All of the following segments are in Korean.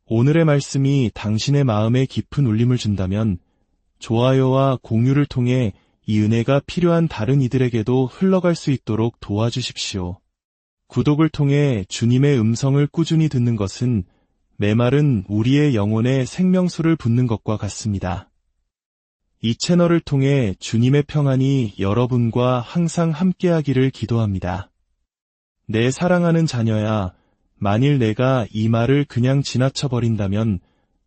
오늘의 말씀이 당신의 마음에 깊은 울림을 준다면 좋아요와 공유를 통해 이 은혜가 필요한 다른 이들에게도 흘러갈 수 있도록 도와주십시오. 구독을 통해 주님의 음성을 꾸준히 듣는 것은 메마른 우리의 영혼에 생명수를 붓는 것과 같습니다. 이 채널을 통해 주님의 평안이 여러분과 항상 함께하기를 기도합니다. 내 사랑하는 자녀야, 만일 내가 이 말을 그냥 지나쳐버린다면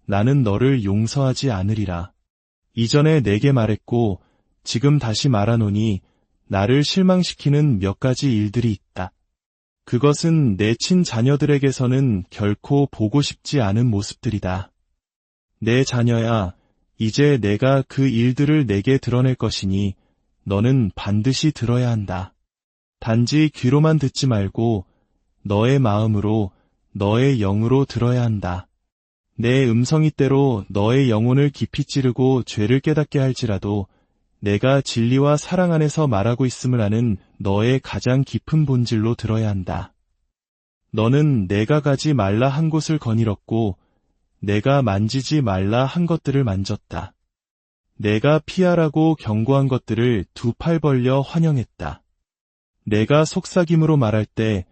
나는 너를 용서하지 않으리라. 이전에 내게 말했고 지금 다시 말하노니 나를 실망시키는 몇 가지 일들이 있다. 그것은 내 친자녀들에게서는 결코 보고 싶지 않은 모습들이다. 내 자녀야, 이제 내가 그 일들을 내게 드러낼 것이니 너는 반드시 들어야 한다. 단지 귀로만 듣지 말고 너의 마음으로, 너의 영으로 들어야 한다. 내 음성이 때로 너의 영혼을 깊이 찌르고 죄를 깨닫게 할지라도 내가 진리와 사랑 안에서 말하고 있음을 아는 너의 가장 깊은 본질로 들어야 한다. 너는 내가 가지 말라 한 곳을 거닐었고 내가 만지지 말라 한 것들을 만졌다. 내가 피하라고 경고한 것들을 두 팔 벌려 환영했다. 내가 속삭임으로 말할 때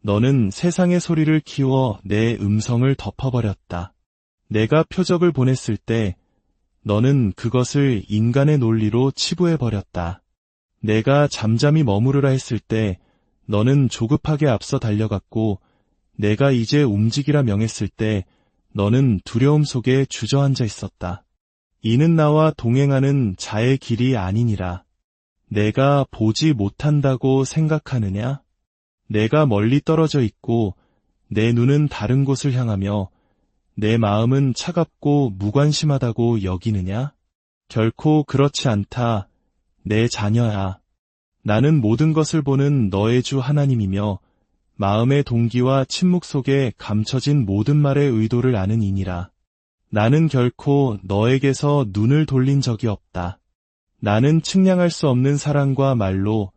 너는 세상의 소리를 키워 내 음성을 덮어버렸다. 내가 표적을 보냈을 때 너는 그것을 인간의 논리로 치부해버렸다. 내가 잠잠히 머무르라 했을 때 너는 조급하게 앞서 달려갔고 내가 이제 움직이라 명했을 때 너는 두려움 속에 주저앉아 있었다. 이는 나와 동행하는 자의 길이 아니니라. 내가 보지 못한다고 생각하느냐? 내가 멀리 떨어져 있고 내 눈은 다른 곳을 향하며 내 마음은 차갑고 무관심하다고 여기느냐? 결코 그렇지 않다. 내 자녀야. 나는 모든 것을 보는 너의 주 하나님이며 마음의 동기와 침묵 속에 감춰진 모든 말의 의도를 아는 이니라. 나는 결코 너에게서 눈을 돌린 적이 없다. 나는 측량할 수 없는 사랑과 말로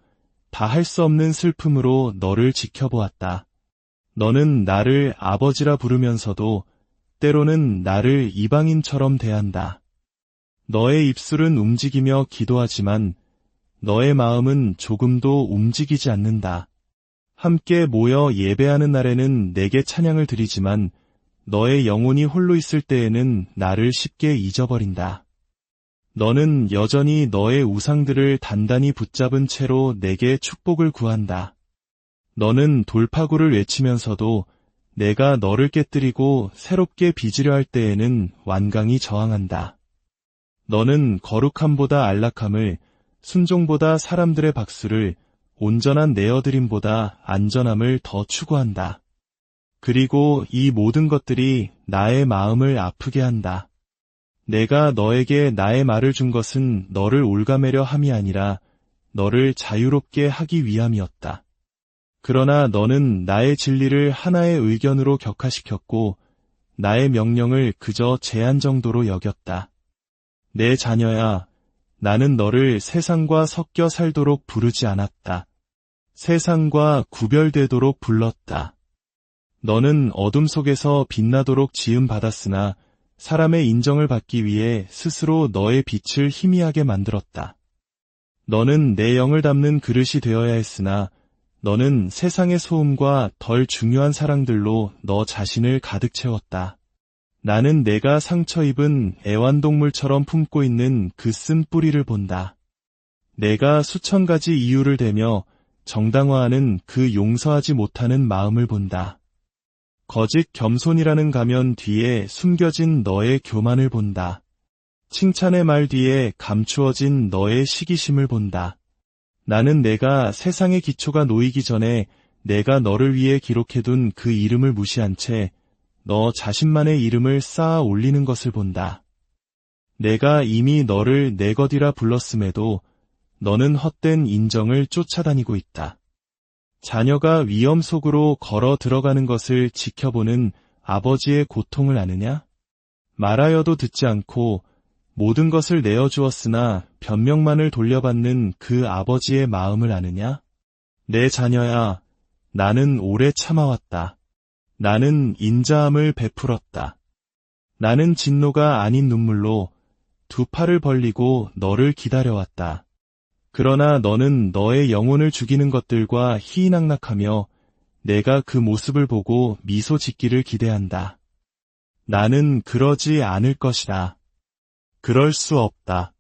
다 할 수 없는 슬픔으로 너를 지켜보았다. 너는 나를 아버지라 부르면서도 때로는 나를 이방인처럼 대한다. 너의 입술은 움직이며 기도하지만 너의 마음은 조금도 움직이지 않는다. 함께 모여 예배하는 날에는 내게 찬양을 드리지만 너의 영혼이 홀로 있을 때에는 나를 쉽게 잊어버린다. 너는 여전히 너의 우상들을 단단히 붙잡은 채로 내게 축복을 구한다. 너는 돌파구를 외치면서도 내가 너를 깨뜨리고 새롭게 빚으려 할 때에는 완강히 저항한다. 너는 거룩함보다 안락함을, 순종보다 사람들의 박수를, 온전한 내어드림보다 안전함을 더 추구한다. 그리고 이 모든 것들이 나의 마음을 아프게 한다. 내가 너에게 나의 말을 준 것은 너를 올가매려 함이 아니라 너를 자유롭게 하기 위함이었다. 그러나 너는 나의 진리를 하나의 의견으로 격화시켰고 나의 명령을 그저 제한 정도로 여겼다. 내 자녀야, 나는 너를 세상과 섞여 살도록 부르지 않았다. 세상과 구별되도록 불렀다. 너는 어둠 속에서 빛나도록 지음받았으나 사람의 인정을 받기 위해 스스로 너의 빛을 희미하게 만들었다. 너는 내 영을 담는 그릇이 되어야 했으나 너는 세상의 소음과 덜 중요한 사랑들로 너 자신을 가득 채웠다. 나는 내가 상처 입은 애완동물처럼 품고 있는 그 쓴 뿌리를 본다. 내가 수천 가지 이유를 대며 정당화하는 그 용서하지 못하는 마음을 본다. 거짓 겸손이라는 가면 뒤에 숨겨진 너의 교만을 본다. 칭찬의 말 뒤에 감추어진 너의 시기심을 본다. 나는 내가 세상의 기초가 놓이기 전에 내가 너를 위해 기록해둔 그 이름을 무시한 채 너 자신만의 이름을 쌓아 올리는 것을 본다. 내가 이미 너를 내 것이라 불렀음에도 너는 헛된 인정을 쫓아다니고 있다. 자녀가 위험 속으로 걸어 들어가는 것을 지켜보는 아버지의 고통을 아느냐? 말하여도 듣지 않고 모든 것을 내어주었으나 변명만을 돌려받는 그 아버지의 마음을 아느냐? 내 자녀야, 나는 오래 참아왔다. 나는 인자함을 베풀었다. 나는 진노가 아닌 눈물로 두 팔을 벌리고 너를 기다려왔다. 그러나 너는 너의 영혼을 죽이는 것들과 희희낙낙하며 내가 그 모습을 보고 미소 짓기를 기대한다. 나는 그러지 않을 것이다. 그럴 수 없다.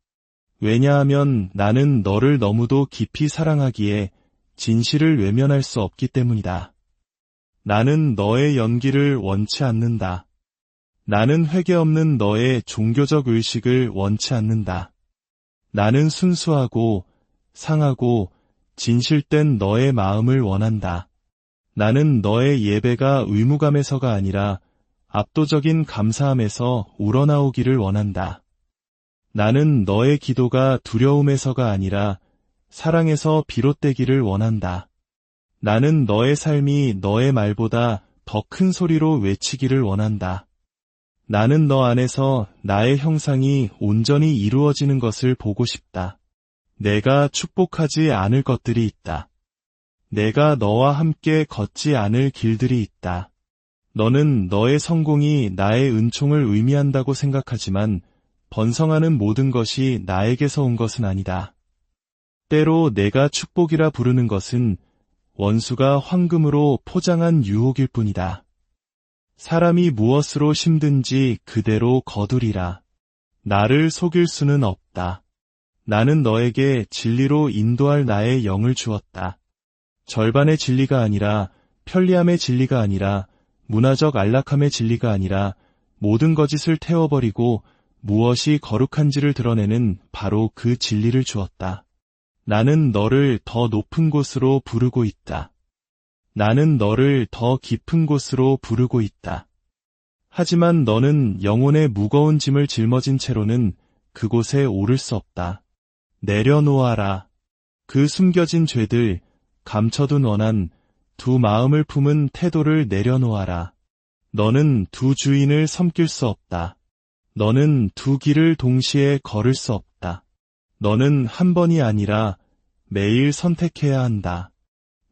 왜냐하면 나는 너를 너무도 깊이 사랑하기에 진실을 외면할 수 없기 때문이다. 나는 너의 연기를 원치 않는다. 나는 회개 없는 너의 종교적 의식을 원치 않는다. 나는 순수하고 상하고 진실된 너의 마음을 원한다. 나는 너의 예배가 의무감에서가 아니라 압도적인 감사함에서 우러나오기를 원한다. 나는 너의 기도가 두려움에서가 아니라 사랑에서 비롯되기를 원한다. 나는 너의 삶이 너의 말보다 더 큰 소리로 외치기를 원한다. 나는 너 안에서 나의 형상이 온전히 이루어지는 것을 보고 싶다. 내가 축복하지 않을 것들이 있다. 내가 너와 함께 걷지 않을 길들이 있다. 너는 너의 성공이 나의 은총을 의미한다고 생각하지만 번성하는 모든 것이 나에게서 온 것은 아니다. 때로 내가 축복이라 부르는 것은 원수가 황금으로 포장한 유혹일 뿐이다. 사람이 무엇으로 힘든지 그대로 거두리라. 나를 속일 수는 없다. 나는 너에게 진리로 인도할 나의 영을 주었다. 절반의 진리가 아니라, 편리함의 진리가 아니라, 문화적 안락함의 진리가 아니라 모든 거짓을 태워버리고 무엇이 거룩한지를 드러내는 바로 그 진리를 주었다. 나는 너를 더 높은 곳으로 부르고 있다. 나는 너를 더 깊은 곳으로 부르고 있다. 하지만 너는 영혼의 무거운 짐을 짊어진 채로는 그곳에 오를 수 없다. 내려놓아라. 그 숨겨진 죄들, 감춰둔 원한, 두 마음을 품은 태도를 내려놓아라. 너는 두 주인을 섬길 수 없다. 너는 두 길을 동시에 걸을 수 없다. 너는 한 번이 아니라 매일 선택해야 한다.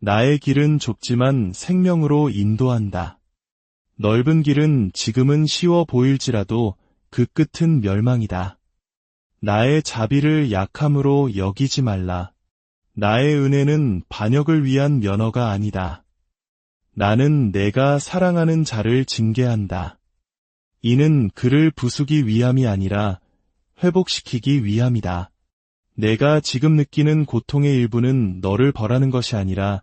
나의 길은 좁지만 생명으로 인도한다. 넓은 길은 지금은 쉬워 보일지라도 그 끝은 멸망이다. 나의 자비를 약함으로 여기지 말라. 나의 은혜는 반역을 위한 면허가 아니다. 나는 내가 사랑하는 자를 징계한다. 이는 그를 부수기 위함이 아니라 회복시키기 위함이다. 내가 지금 느끼는 고통의 일부는 너를 벌하는 것이 아니라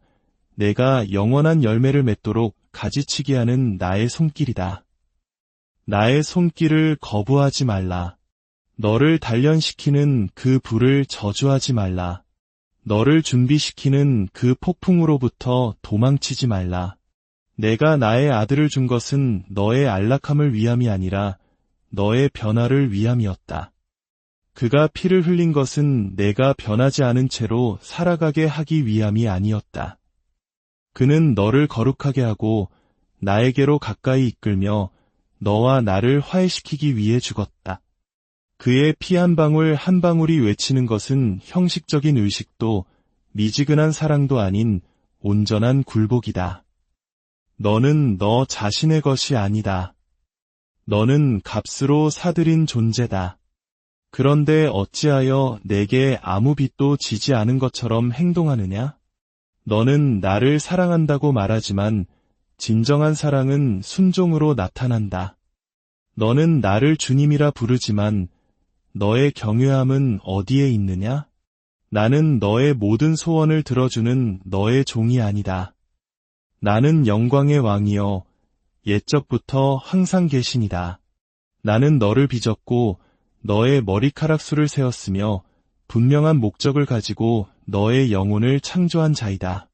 내가 영원한 열매를 맺도록 가지치게 하는 나의 손길이다. 나의 손길을 거부하지 말라. 너를 단련시키는 그 불을 저주하지 말라. 너를 준비시키는 그 폭풍으로부터 도망치지 말라. 내가 나의 아들을 준 것은 너의 안락함을 위함이 아니라 너의 변화를 위함이었다. 그가 피를 흘린 것은 내가 변하지 않은 채로 살아가게 하기 위함이 아니었다. 그는 너를 거룩하게 하고 나에게로 가까이 이끌며 너와 나를 화해시키기 위해 죽었다. 그의 피 한 방울 한 방울이 외치는 것은 형식적인 의식도 미지근한 사랑도 아닌 온전한 굴복이다. 너는 너 자신의 것이 아니다. 너는 값으로 사들인 존재다. 그런데 어찌하여 내게 아무 빚도 지지 않은 것처럼 행동하느냐? 너는 나를 사랑한다고 말하지만 진정한 사랑은 순종으로 나타난다. 너는 나를 주님이라 부르지만 너의 경외함은 어디에 있느냐? 나는 너의 모든 소원을 들어주는 너의 종이 아니다. 나는 영광의 왕이여 옛적부터 항상 계신이다. 나는 너를 빚었고 너의 머리카락 수를 세었으며 분명한 목적을 가지고 너의 영혼을 창조한 자이다.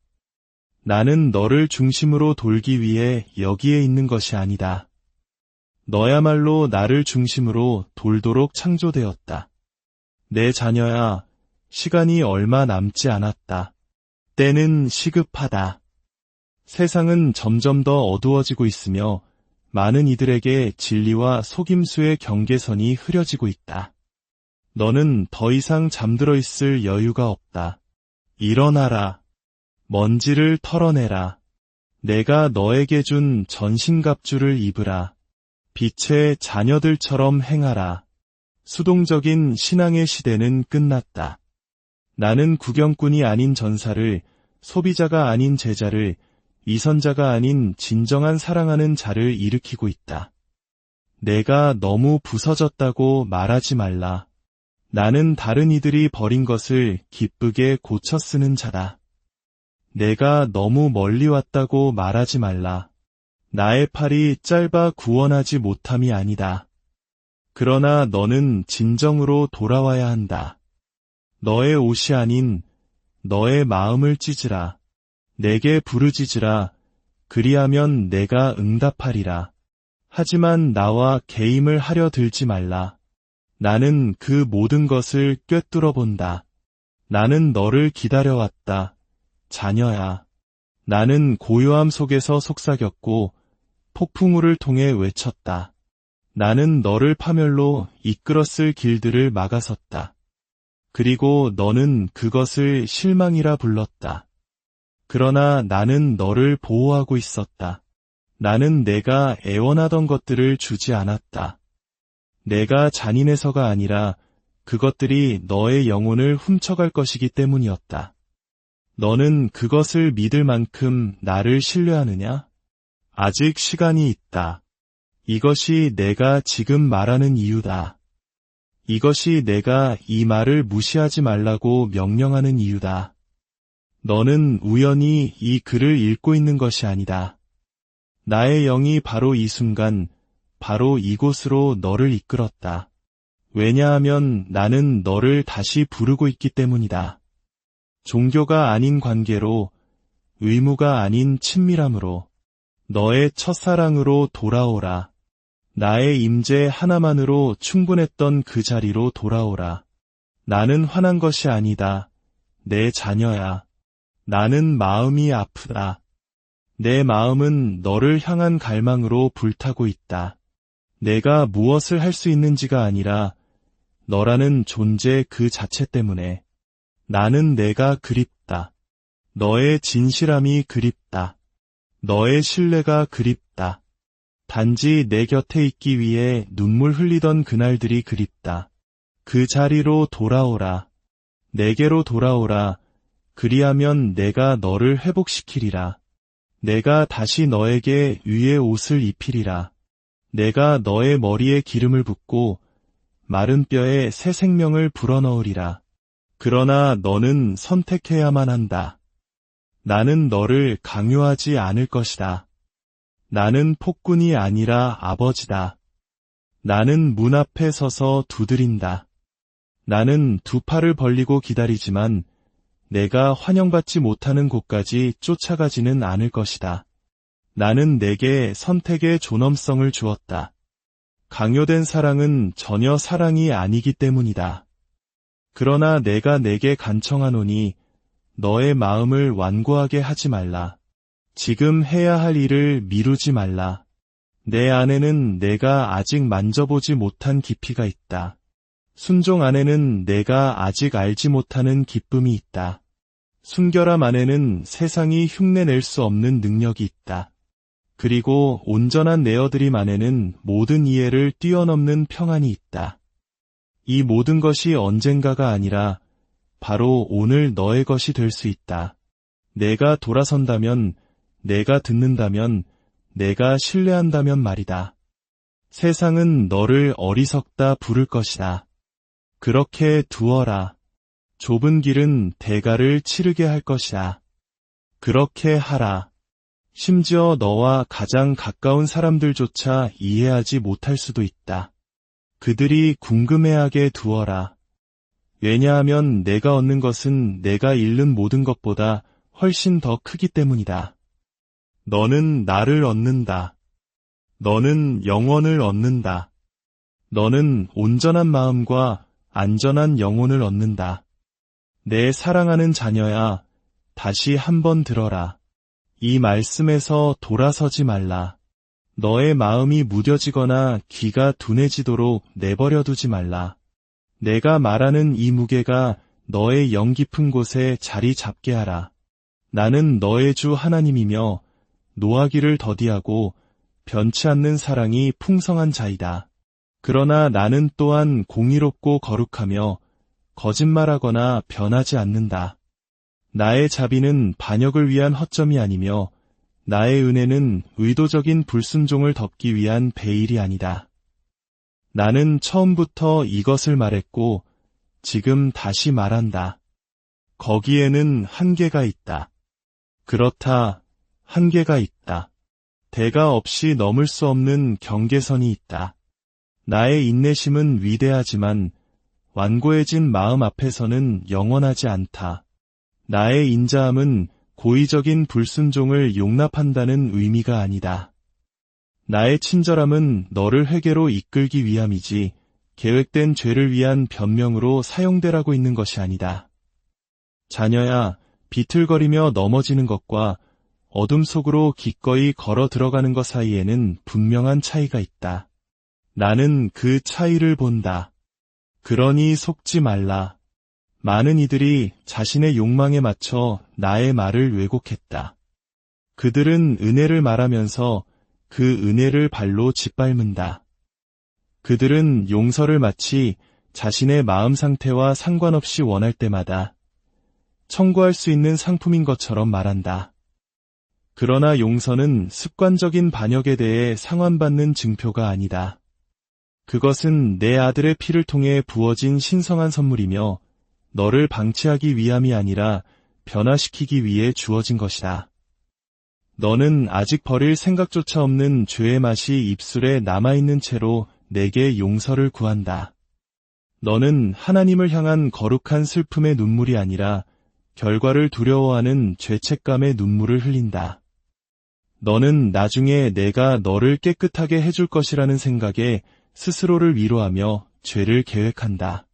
나는 너를 중심으로 돌기 위해 여기에 있는 것이 아니다. 너야말로 나를 중심으로 돌도록 창조되었다. 내 자녀야, 시간이 얼마 남지 않았다. 때는 시급하다. 세상은 점점 더 어두워지고 있으며 많은 이들에게 진리와 속임수의 경계선이 흐려지고 있다. 너는 더 이상 잠들어 있을 여유가 없다. 일어나라. 먼지를 털어내라. 내가 너에게 준 전신갑주를 입으라. 빛의 자녀들처럼 행하라. 수동적인 신앙의 시대는 끝났다. 나는 구경꾼이 아닌 전사를, 소비자가 아닌 제자를, 위선자가 아닌 진정한 사랑하는 자를 일으키고 있다. 내가 너무 부서졌다고 말하지 말라. 나는 다른 이들이 버린 것을 기쁘게 고쳐 쓰는 자다. 내가 너무 멀리 왔다고 말하지 말라. 나의 팔이 짧아 구원하지 못함이 아니다. 그러나 너는 진정으로 돌아와야 한다. 너의 옷이 아닌 너의 마음을 찢으라. 내게 부르짖으라. 그리하면 내가 응답하리라. 하지만 나와 계임을 하려 들지 말라. 나는 그 모든 것을 꿰뚫어 본다. 나는 너를 기다려왔다. 자녀야. 나는 고요함 속에서 속삭였고 폭풍우를 통해 외쳤다. 나는 너를 파멸로 이끌었을 길들을 막아섰다. 그리고 너는 그것을 실망이라 불렀다. 그러나 나는 너를 보호하고 있었다. 나는 내가 애원하던 것들을 주지 않았다. 내가 잔인해서가 아니라 그것들이 너의 영혼을 훔쳐갈 것이기 때문이었다. 너는 그것을 믿을 만큼 나를 신뢰하느냐? 아직 시간이 있다. 이것이 내가 지금 말하는 이유다. 이것이 내가 이 말을 무시하지 말라고 명령하는 이유다. 너는 우연히 이 글을 읽고 있는 것이 아니다. 나의 영이 바로 이 순간, 바로 이곳으로 너를 이끌었다. 왜냐하면 나는 너를 다시 부르고 있기 때문이다. 종교가 아닌 관계로, 의무가 아닌 친밀함으로, 너의 첫사랑으로 돌아오라. 나의 임재 하나만으로 충분했던 그 자리로 돌아오라. 나는 화난 것이 아니다. 내 자녀야. 나는 마음이 아프다. 내 마음은 너를 향한 갈망으로 불타고 있다. 내가 무엇을 할 수 있는지가 아니라 너라는 존재 그 자체 때문에. 나는 내가 그립다. 너의 진실함이 그립다. 너의 신뢰가 그립다. 단지 내 곁에 있기 위해 눈물 흘리던 그날들이 그립다. 그 자리로 돌아오라. 내게로 돌아오라. 그리하면 내가 너를 회복시키리라. 내가 다시 너에게 위의 옷을 입히리라. 내가 너의 머리에 기름을 붓고 마른 뼈에 새 생명을 불어넣으리라. 그러나 너는 선택해야만 한다. 나는 너를 강요하지 않을 것이다. 나는 폭군이 아니라 아버지다. 나는 문 앞에 서서 두드린다. 나는 두 팔을 벌리고 기다리지만 내가 환영받지 못하는 곳까지 쫓아가지는 않을 것이다. 나는 내게 선택의 존엄성을 주었다. 강요된 사랑은 전혀 사랑이 아니기 때문이다. 그러나 내가 내게 간청하노니 너의 마음을 완고하게 하지 말라. 지금 해야 할 일을 미루지 말라. 내 안에는 내가 아직 만져보지 못한 깊이가 있다. 순종 안에는 내가 아직 알지 못하는 기쁨이 있다. 순결함 안에는 세상이 흉내낼 수 없는 능력이 있다. 그리고 온전한 내어드림 안에는 모든 이해를 뛰어넘는 평안이 있다. 이 모든 것이 언젠가가 아니라 바로 오늘 너의 것이 될 수 있다. 내가 돌아선다면, 내가 듣는다면, 내가 신뢰한다면 말이다. 세상은 너를 어리석다 부를 것이다. 그렇게 두어라. 좁은 길은 대가를 치르게 할 것이다. 그렇게 하라. 심지어 너와 가장 가까운 사람들조차 이해하지 못할 수도 있다. 그들이 궁금해하게 두어라. 왜냐하면 내가 얻는 것은 내가 잃는 모든 것보다 훨씬 더 크기 때문이다. 너는 나를 얻는다. 너는 영원을 얻는다. 너는 온전한 마음과 안전한 영혼을 얻는다. 내 사랑하는 자녀야, 다시 한번 들어라. 이 말씀에서 돌아서지 말라. 너의 마음이 무뎌지거나 귀가 둔해지도록 내버려 두지 말라. 내가 말하는 이 무게가 너의 영 깊은 곳에 자리 잡게 하라. 나는 너의 주 하나님이며 노하기를 더디하고 변치 않는 사랑이 풍성한 자이다. 그러나 나는 또한 공의롭고 거룩하며 거짓말하거나 변하지 않는다. 나의 자비는 반역을 위한 허점이 아니며 나의 은혜는 의도적인 불순종을 덮기 위한 베일이 아니다. 나는 처음부터 이것을 말했고 지금 다시 말한다. 거기에는 한계가 있다. 그렇다, 한계가 있다. 대가 없이 넘을 수 없는 경계선이 있다. 나의 인내심은 위대하지만 완고해진 마음 앞에서는 영원하지 않다. 나의 인자함은 고의적인 불순종을 용납한다는 의미가 아니다. 나의 친절함은 너를 회개로 이끌기 위함이지 계획된 죄를 위한 변명으로 사용되라고 있는 것이 아니다. 자녀야, 비틀거리며 넘어지는 것과 어둠 속으로 기꺼이 걸어 들어가는 것 사이에는 분명한 차이가 있다. 나는 그 차이를 본다. 그러니 속지 말라. 많은 이들이 자신의 욕망에 맞춰 나의 말을 왜곡했다. 그들은 은혜를 말하면서 그 은혜를 발로 짓밟는다. 그들은 용서를 마치 자신의 마음 상태와 상관없이 원할 때마다 청구할 수 있는 상품인 것처럼 말한다. 그러나 용서는 습관적인 반역에 대해 상환받는 증표가 아니다. 그것은 내 아들의 피를 통해 부어진 신성한 선물이며 너를 방치하기 위함이 아니라 변화시키기 위해 주어진 것이다. 너는 아직 버릴 생각조차 없는 죄의 맛이 입술에 남아있는 채로 내게 용서를 구한다. 너는 하나님을 향한 거룩한 슬픔의 눈물이 아니라 결과를 두려워하는 죄책감의 눈물을 흘린다. 너는 나중에 내가 너를 깨끗하게 해줄 것이라는 생각에 스스로를 위로하며 죄를 계획한다.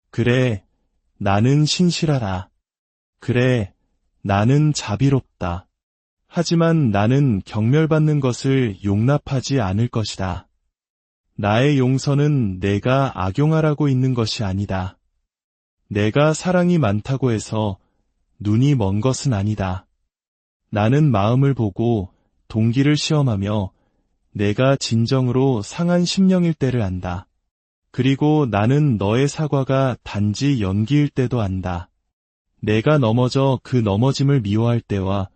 그래, 나는 신실하다. 그래, 나는 자비롭다. 하지만 나는 경멸받는 것을 용납하지 않을 것이다. 나의 용서는 내가 악용하라고 있는 것이 아니다. 내가 사랑이 많다고 해서 눈이 먼 것은 아니다. 나는 마음을 보고 동기를 시험하며 내가 진정으로 상한 심령일 때를 안다. 그리고 나는 너의 사과가 단지 연기일 때도 안다. 내가 넘어져 그 넘어짐을 미워할 때와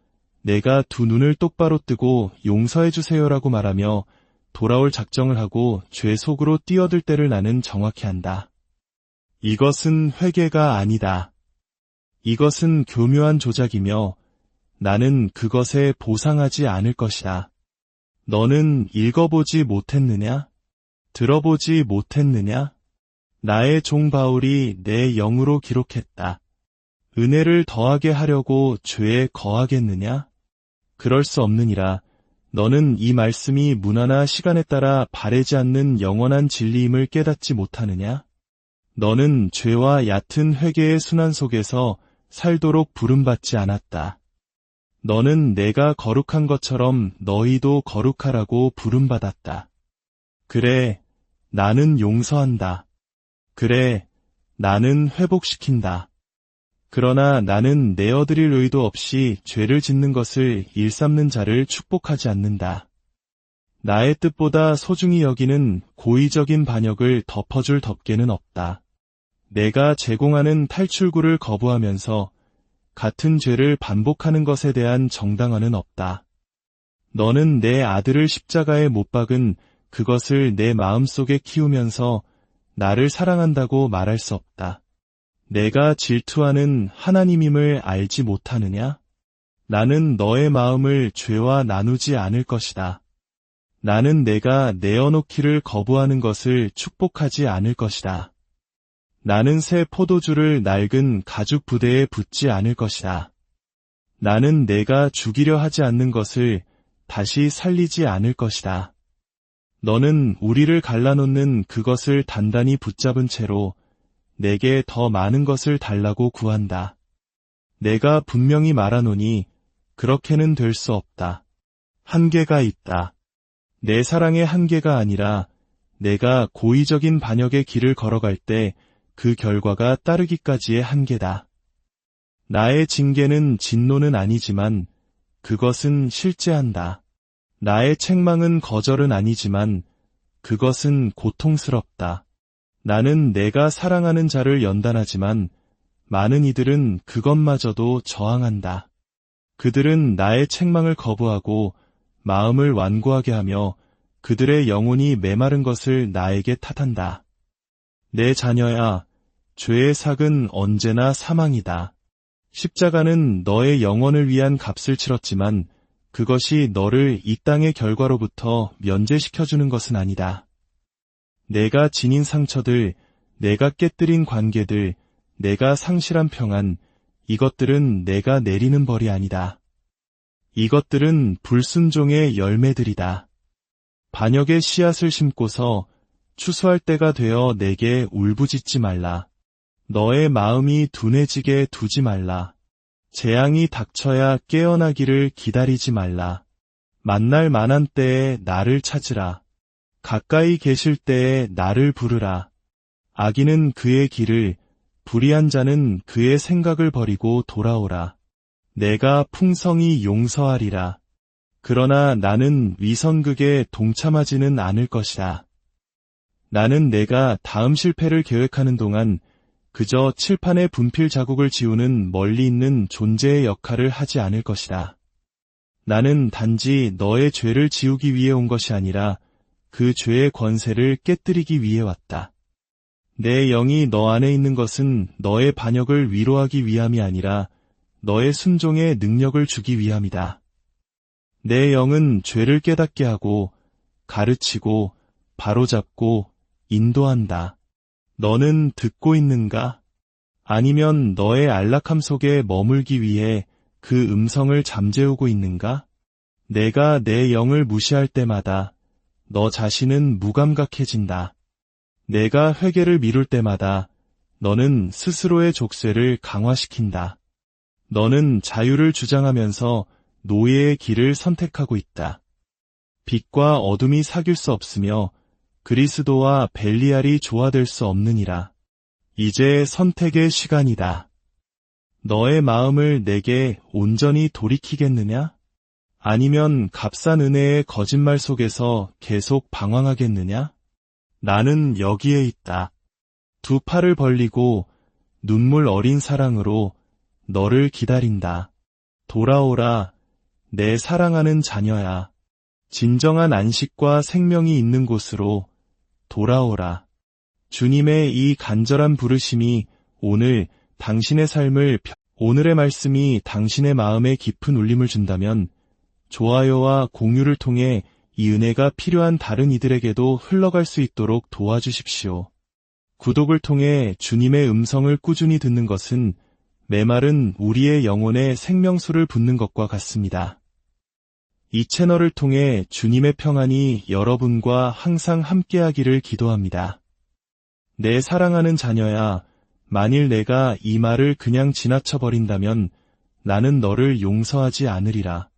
내가 두 눈을 똑바로 뜨고 용서해주세요라고 말하며 돌아올 작정을 하고 죄 속으로 뛰어들 때를 나는 정확히 안다. 이것은 회개가 아니다. 이것은 교묘한 조작이며 나는 그것에 보상하지 않을 것이다. 너는 읽어보지 못했느냐? 들어보지 못했느냐? 나의 종 바울이 내 영으로 기록했다. 은혜를 더하게 하려고 죄에 거하겠느냐? 그럴 수 없느니라. 너는 이 말씀이 문화나 시간에 따라 바래지 않는 영원한 진리임을 깨닫지 못하느냐? 너는 죄와 얕은 회개의 순환 속에서 살도록 부름받지 않았다. 너는 내가 거룩한 것처럼 너희도 거룩하라고 부름받았다. 그래, 나는 용서한다. 그래, 나는 회복시킨다. 그러나 나는 내어드릴 의도 없이 죄를 짓는 것을 일삼는 자를 축복하지 않는다. 나의 뜻보다 소중히 여기는 고의적인 반역을 덮어줄 덮개는 없다. 내가 제공하는 탈출구를 거부하면서 같은 죄를 반복하는 것에 대한 정당화는 없다. 너는 내 아들을 십자가에 못 박은 그것을 내 마음속에 키우면서 나를 사랑한다고 말할 수 없다. 내가 질투하는 하나님임을 알지 못하느냐? 나는 너의 마음을 죄와 나누지 않을 것이다. 나는 내가 내어놓기를 거부하는 것을 축복하지 않을 것이다. 나는 새 포도주를 낡은 가죽 부대에 붓지 않을 것이다. 나는 내가 죽이려 하지 않는 것을 다시 살리지 않을 것이다. 너는 우리를 갈라놓는 그것을 단단히 붙잡은 채로 내게 더 많은 것을 달라고 구한다. 내가 분명히 말하노니 그렇게는 될 수 없다. 한계가 있다. 내 사랑의 한계가 아니라 내가 고의적인 반역의 길을 걸어갈 때 그 결과가 따르기까지의 한계다. 나의 징계는 진노는 아니지만 그것은 실제한다. 나의 책망은 거절은 아니지만 그것은 고통스럽다. 나는 내가 사랑하는 자를 연단하지만 많은 이들은 그것마저도 저항한다. 그들은 나의 책망을 거부하고 마음을 완고하게 하며 그들의 영혼이 메마른 것을 나에게 탓한다. 내 자녀야, 죄의 삭은 언제나 사망이다. 십자가는 너의 영혼을 위한 값을 치렀지만 그것이 너를 이 땅의 결과로부터 면제시켜주는 것은 아니다. 내가 지닌 상처들, 내가 깨뜨린 관계들, 내가 상실한 평안, 이것들은 내가 내리는 벌이 아니다. 이것들은 불순종의 열매들이다. 반역의 씨앗을 심고서 추수할 때가 되어 내게 울부짖지 말라. 너의 마음이 둔해지게 두지 말라. 재앙이 닥쳐야 깨어나기를 기다리지 말라. 만날 만한 때에 나를 찾으라. 가까이 계실 때에 나를 부르라. 악인은 그의 길을, 불의한 자는 그의 생각을 버리고 돌아오라. 내가 풍성히 용서하리라. 그러나 나는 위선극에 동참하지는 않을 것이다. 나는 내가 다음 실패를 계획하는 동안 그저 칠판에 분필 자국을 지우는 멀리 있는 존재의 역할을 하지 않을 것이다. 나는 단지 너의 죄를 지우기 위해 온 것이 아니라 그 죄의 권세를 깨뜨리기 위해 왔다. 내 영이 너 안에 있는 것은 너의 반역을 위로하기 위함이 아니라 너의 순종에 능력을 주기 위함이다. 내 영은 죄를 깨닫게 하고 가르치고 바로잡고 인도한다. 너는 듣고 있는가? 아니면 너의 안락함 속에 머물기 위해 그 음성을 잠재우고 있는가? 내가 내 영을 무시할 때마다 너 자신은 무감각해진다. 내가 회개를 미룰 때마다 너는 스스로의 족쇄를 강화시킨다. 너는 자유를 주장하면서 노예의 길을 선택하고 있다. 빛과 어둠이 사귈 수 없으며 그리스도와 벨리알이 조화될 수 없느니라. 이제 선택의 시간이다. 너의 마음을 내게 온전히 돌이키겠느냐? 아니면 값싼 은혜의 거짓말 속에서 계속 방황하겠느냐? 나는 여기에 있다. 두 팔을 벌리고 눈물 어린 사랑으로 너를 기다린다. 돌아오라, 내 사랑하는 자녀야. 진정한 안식과 생명이 있는 곳으로 돌아오라. 주님의 이 간절한 부르심이 오늘 당신의 삶을, 오늘의 말씀이 당신의 마음에 깊은 울림을 준다면 좋아요와 공유를 통해 이 은혜가 필요한 다른 이들에게도 흘러갈 수 있도록 도와주십시오. 구독을 통해 주님의 음성을 꾸준히 듣는 것은 메마른 우리의 영혼에 생명수를 붓는 것과 같습니다. 이 채널을 통해 주님의 평안이 여러분과 항상 함께하기를 기도합니다. 내 사랑하는 자녀야, 만일 내가 이 말을 그냥 지나쳐버린다면 나는 너를 용서하지 않으리라.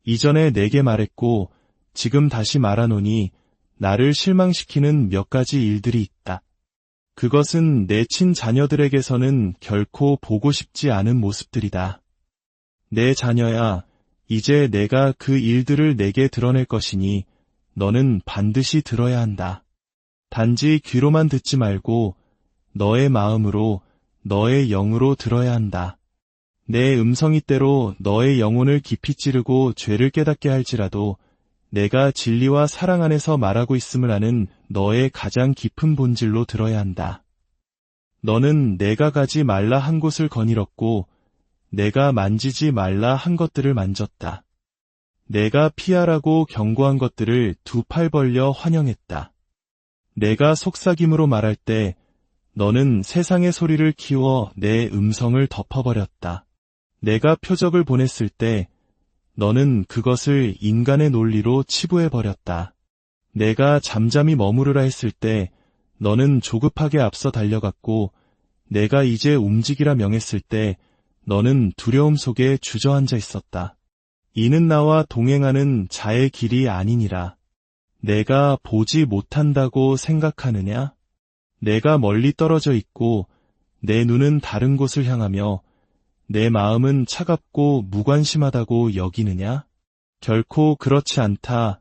이전에 내게 말했고 지금 다시 말하노니 나를 실망시키는 몇 가지 일들이 있다. 그것은 내 친자녀들에게서는 결코 보고 싶지 않은 모습들이다. 내 자녀야, 이제 내가 그 일들을 내게 드러낼 것이니 너는 반드시 들어야 한다. 단지 귀로만 듣지 말고 너의 마음으로, 너의 영으로 들어야 한다. 내 음성이 때로 너의 영혼을 깊이 찌르고 죄를 깨닫게 할지라도 내가 진리와 사랑 안에서 말하고 있음을 아는 너의 가장 깊은 본질로 들어야 한다. 너는 내가 가지 말라 한 곳을 거닐었고 내가 만지지 말라 한 것들을 만졌다. 내가 피하라고 경고한 것들을 두 팔 벌려 환영했다. 내가 속삭임으로 말할 때 너는 세상의 소리를 키워 내 음성을 덮어버렸다. 내가 표적을 보냈을 때 너는 그것을 인간의 논리로 치부해버렸다. 내가 잠잠히 머무르라 했을 때 너는 조급하게 앞서 달려갔고 내가 이제 움직이라 명했을 때 너는 두려움 속에 주저앉아 있었다. 이는 나와 동행하는 자의 길이 아니니라. 내가 보지 못한다고 생각하느냐? 내가 멀리 떨어져 있고 내 눈은 다른 곳을 향하며 내 마음은 차갑고 무관심하다고 여기느냐? 결코 그렇지 않다.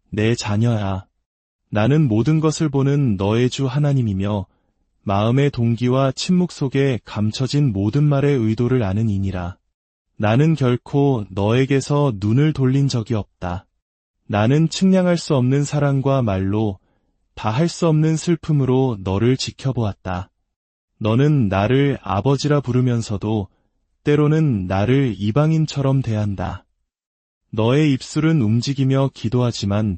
내 자녀야. 나는 모든 것을 보는 너의 주 하나님이며 마음의 동기와 침묵 속에 감춰진 모든 말의 의도를 아는 이니라. 나는 결코 너에게서 눈을 돌린 적이 없다. 나는 측량할 수 없는 사랑과 말로 다 할 수 없는 슬픔으로 너를 지켜보았다. 너는 나를 아버지라 부르면서도 때로는 나를 이방인처럼 대한다. 너의 입술은 움직이며 기도하지만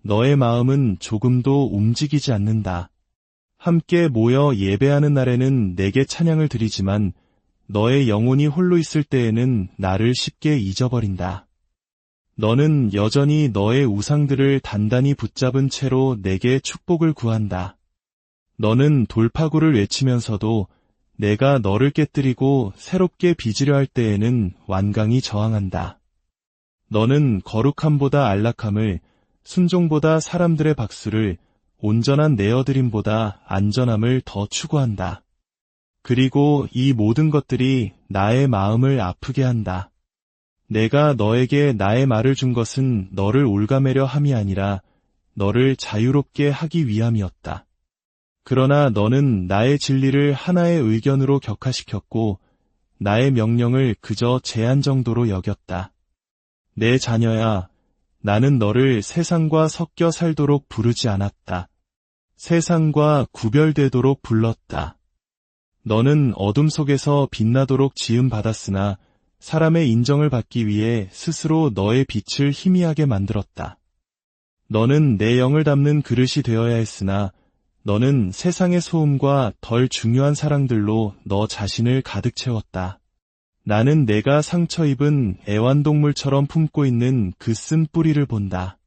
너의 마음은 조금도 움직이지 않는다. 함께 모여 예배하는 날에는 내게 찬양을 드리지만 너의 영혼이 홀로 있을 때에는 나를 쉽게 잊어버린다. 너는 여전히 너의 우상들을 단단히 붙잡은 채로 내게 축복을 구한다. 너는 돌파구를 외치면서도 내가 너를 깨뜨리고 새롭게 빚으려 할 때에는 완강히 저항한다. 너는 거룩함보다 안락함을, 순종보다 사람들의 박수를, 온전한 내어드림보다 안전함을 더 추구한다. 그리고 이 모든 것들이 나의 마음을 아프게 한다. 내가 너에게 나의 말을 준 것은 너를 올가매려 함이 아니라 너를 자유롭게 하기 위함이었다. 그러나 너는 나의 진리를 하나의 의견으로 격화시켰고 나의 명령을 그저 제한 정도로 여겼다. 내 자녀야, 나는 너를 세상과 섞여 살도록 부르지 않았다. 세상과 구별되도록 불렀다. 너는 어둠 속에서 빛나도록 지음받았으나 사람의 인정을 받기 위해 스스로 너의 빛을 희미하게 만들었다. 너는 내 영을 담는 그릇이 되어야 했으나 너는 세상의 소음과 덜 중요한 사랑들로 너 자신을 가득 채웠다. 나는 내가 상처 입은 애완동물처럼 품고 있는 그 쓴 뿌리를 본다.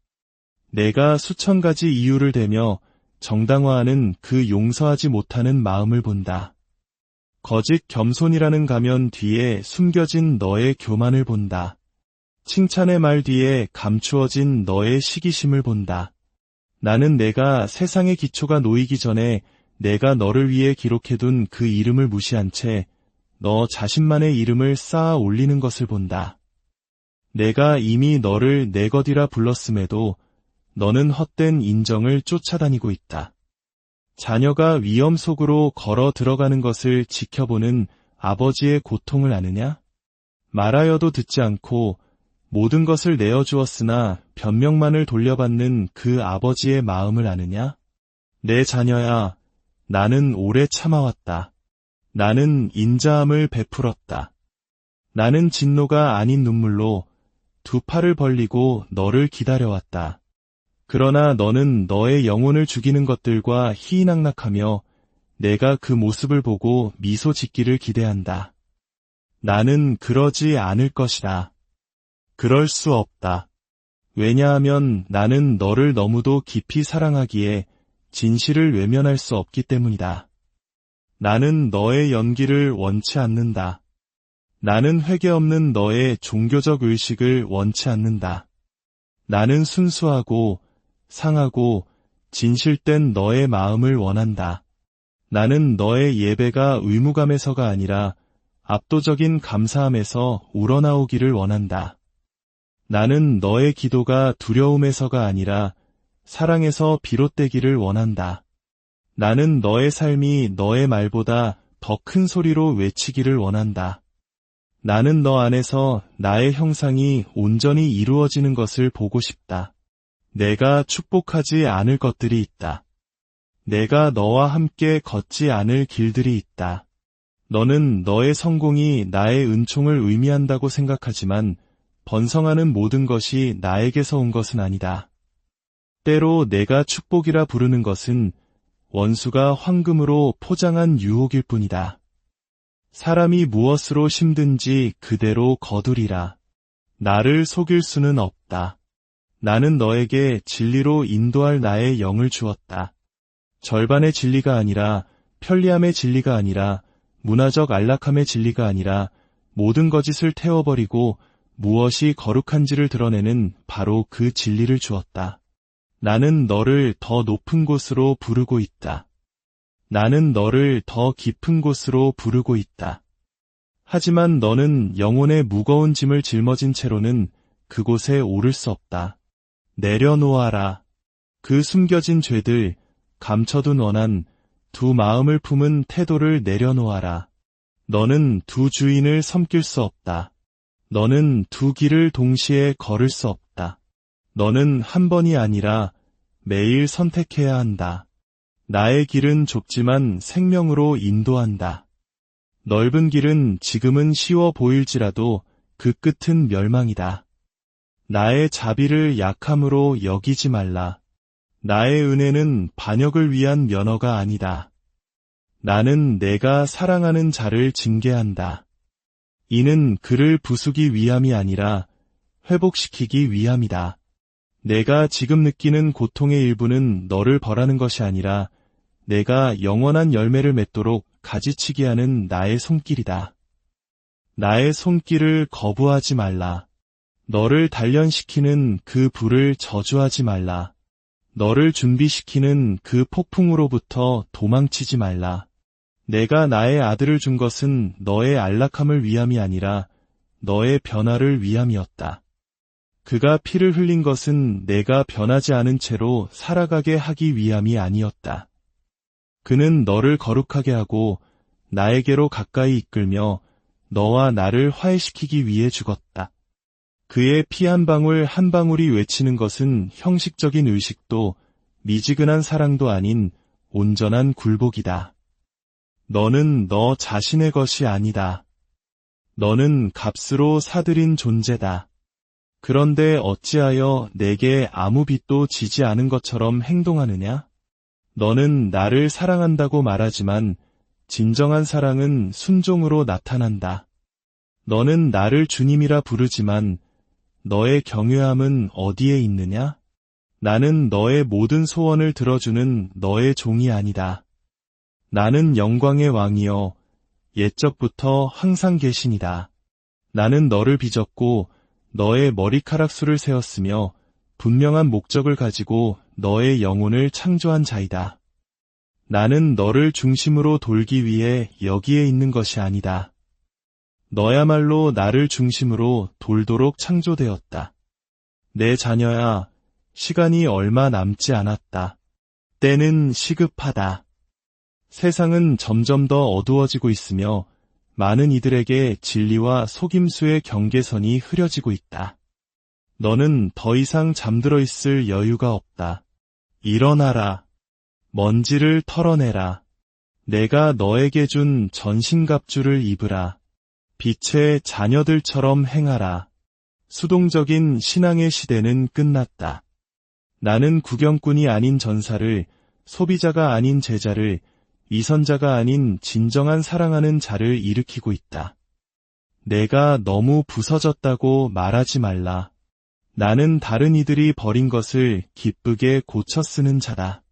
내가 수천 가지 이유를 대며 정당화하는 그 용서하지 못하는 마음을 본다. 거짓 겸손이라는 가면 뒤에 숨겨진 너의 교만을 본다. 칭찬의 말 뒤에 감추어진 너의 시기심을 본다. 나는 내가 세상의 기초가 놓이기 전에 내가 너를 위해 기록해둔 그 이름을 무시한 채 너 자신만의 이름을 쌓아 올리는 것을 본다. 내가 이미 너를 내 것이라 불렀음에도 너는 헛된 인정을 쫓아다니고 있다. 자녀가 위험 속으로 걸어 들어가는 것을 지켜보는 아버지의 고통을 아느냐? 말하여도 듣지 않고 모든 것을 내어주었으나 변명만을 돌려받는 그 아버지의 마음을 아느냐? 내 자녀야, 나는 오래 참아왔다. 나는 인자함을 베풀었다. 나는 진노가 아닌 눈물로 두 팔을 벌리고 너를 기다려왔다. 그러나 너는 너의 영혼을 죽이는 것들과 희희낙낙하며 내가 그 모습을 보고 미소 짓기를 기대한다. 나는 그러지 않을 것이다. 그럴 수 없다. 왜냐하면 나는 너를 너무도 깊이 사랑하기에 진실을 외면할 수 없기 때문이다. 나는 너의 연기를 원치 않는다. 나는 회개 없는 너의 종교적 의식을 원치 않는다. 나는 순수하고 상하고 진실된 너의 마음을 원한다. 나는 너의 예배가 의무감에서가 아니라 압도적인 감사함에서 우러나오기를 원한다. 나는 너의 기도가 두려움에서가 아니라 사랑에서 비롯되기를 원한다. 나는 너의 삶이 너의 말보다 더 큰 소리로 외치기를 원한다. 나는 너 안에서 나의 형상이 온전히 이루어지는 것을 보고 싶다. 내가 축복하지 않을 것들이 있다. 내가 너와 함께 걷지 않을 길들이 있다. 너는 너의 성공이 나의 은총을 의미한다고 생각하지만 번성하는 모든 것이 나에게서 온 것은 아니다. 때로 내가 축복이라 부르는 것은 원수가 황금으로 포장한 유혹일 뿐이다. 사람이 무엇으로 심든지 그대로 거두리라. 나를 속일 수는 없다. 나는 너에게 진리로 인도할 나의 영을 주었다. 절반의 진리가 아니라, 편리함의 진리가 아니라, 문화적 안락함의 진리가 아니라 모든 거짓을 태워버리고 무엇이 거룩한지를 드러내는 바로 그 진리를 주었다. 나는 너를 더 높은 곳으로 부르고 있다. 나는 너를 더 깊은 곳으로 부르고 있다. 하지만 너는 영혼의 무거운 짐을 짊어진 채로는 그곳에 오를 수 없다. 내려놓아라. 그 숨겨진 죄들, 감춰둔 원한, 두 마음을 품은 태도를 내려놓아라. 너는 두 주인을 섬길 수 없다. 너는 두 길을 동시에 걸을 수 없다. 너는 한 번이 아니라 매일 선택해야 한다. 나의 길은 좁지만 생명으로 인도한다. 넓은 길은 지금은 쉬워 보일지라도 그 끝은 멸망이다. 나의 자비를 약함으로 여기지 말라. 나의 은혜는 반역을 위한 면허가 아니다. 나는 내가 사랑하는 자를 징계한다. 이는 그를 부수기 위함이 아니라 회복시키기 위함이다. 내가 지금 느끼는 고통의 일부는 너를 벌하는 것이 아니라 내가 영원한 열매를 맺도록 가지치기 하는 나의 손길이다. 나의 손길을 거부하지 말라. 너를 단련시키는 그 불을 저주하지 말라. 너를 준비시키는 그 폭풍으로부터 도망치지 말라. 내가 나의 아들을 준 것은 너의 안락함을 위함이 아니라 너의 변화를 위함이었다. 그가 피를 흘린 것은 내가 변하지 않은 채로 살아가게 하기 위함이 아니었다. 그는 너를 거룩하게 하고 나에게로 가까이 이끌며 너와 나를 화해시키기 위해 죽었다. 그의 피 한 방울 한 방울이 외치는 것은 형식적인 의식도 미지근한 사랑도 아닌 온전한 굴복이다. 너는 너 자신의 것이 아니다. 너는 값으로 사들인 존재다. 그런데 어찌하여 내게 아무 빚도 지지 않은 것처럼 행동하느냐? 너는 나를 사랑한다고 말하지만 진정한 사랑은 순종으로 나타난다. 너는 나를 주님이라 부르지만 너의 경외함은 어디에 있느냐? 나는 너의 모든 소원을 들어주는 너의 종이 아니다. 나는 영광의 왕이여 옛적부터 항상 계신이다. 나는 너를 빚었고 너의 머리카락 수를 세었으며 분명한 목적을 가지고 너의 영혼을 창조한 자이다. 나는 너를 중심으로 돌기 위해 여기에 있는 것이 아니다. 너야말로 나를 중심으로 돌도록 창조되었다. 내 자녀야, 시간이 얼마 남지 않았다. 때는 시급하다. 세상은 점점 더 어두워지고 있으며 많은 이들에게 진리와 속임수의 경계선이 흐려지고 있다. 너는 더 이상 잠들어 있을 여유가 없다. 일어나라. 먼지를 털어내라. 내가 너에게 준 전신갑주를 입으라. 빛의 자녀들처럼 행하라. 수동적인 신앙의 시대는 끝났다. 나는 구경꾼이 아닌 전사를, 소비자가 아닌 제자를, 위선자가 아닌 진정한 사랑하는 자를 일으키고 있다. 내가 너무 부서졌다고 말하지 말라. 나는 다른 이들이 버린 것을 기쁘게 고쳐 쓰는 자다.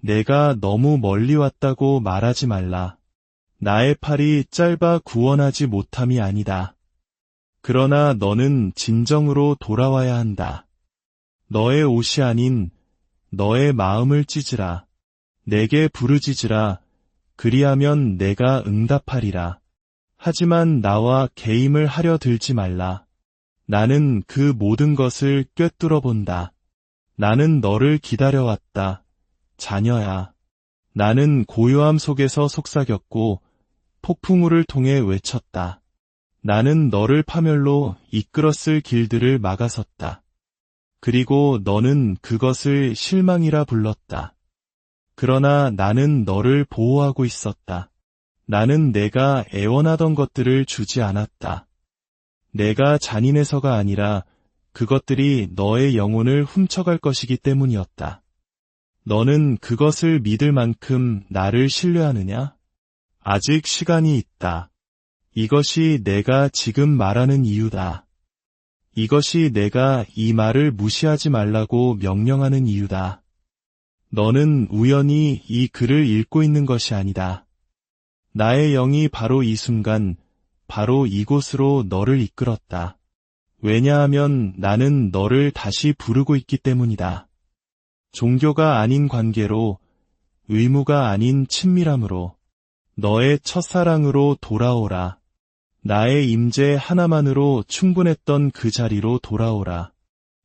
내가 너무 멀리 왔다고 말하지 말라. 나의 팔이 짧아 구원하지 못함이 아니다. 그러나 너는 진정으로 돌아와야 한다. 너의 옷이 아닌 너의 마음을 찢으라. 내게 부르짖으라. 그리하면 내가 응답하리라. 하지만 나와 계임을 하려 들지 말라. 나는 그 모든 것을 꿰뚫어 본다. 나는 너를 기다려왔다. 자녀야. 나는 고요함 속에서 속삭였고 폭풍우를 통해 외쳤다. 나는 너를 파멸로 이끌었을 길들을 막아섰다. 그리고 너는 그것을 실망이라 불렀다. 그러나 나는 너를 보호하고 있었다. 나는 내가 애원하던 것들을 주지 않았다. 내가 잔인해서가 아니라 그것들이 너의 영혼을 훔쳐갈 것이기 때문이었다. 너는 그것을 믿을 만큼 나를 신뢰하느냐? 아직 시간이 있다. 이것이 내가 지금 말하는 이유다. 이것이 내가 이 말을 무시하지 말라고 명령하는 이유다. 너는 우연히 이 글을 읽고 있는 것이 아니다. 나의 영이 바로 이 순간, 바로 이곳으로 너를 이끌었다. 왜냐하면 나는 너를 다시 부르고 있기 때문이다. 종교가 아닌 관계로, 의무가 아닌 친밀함으로, 너의 첫사랑으로 돌아오라. 나의 임재 하나만으로 충분했던 그 자리로 돌아오라.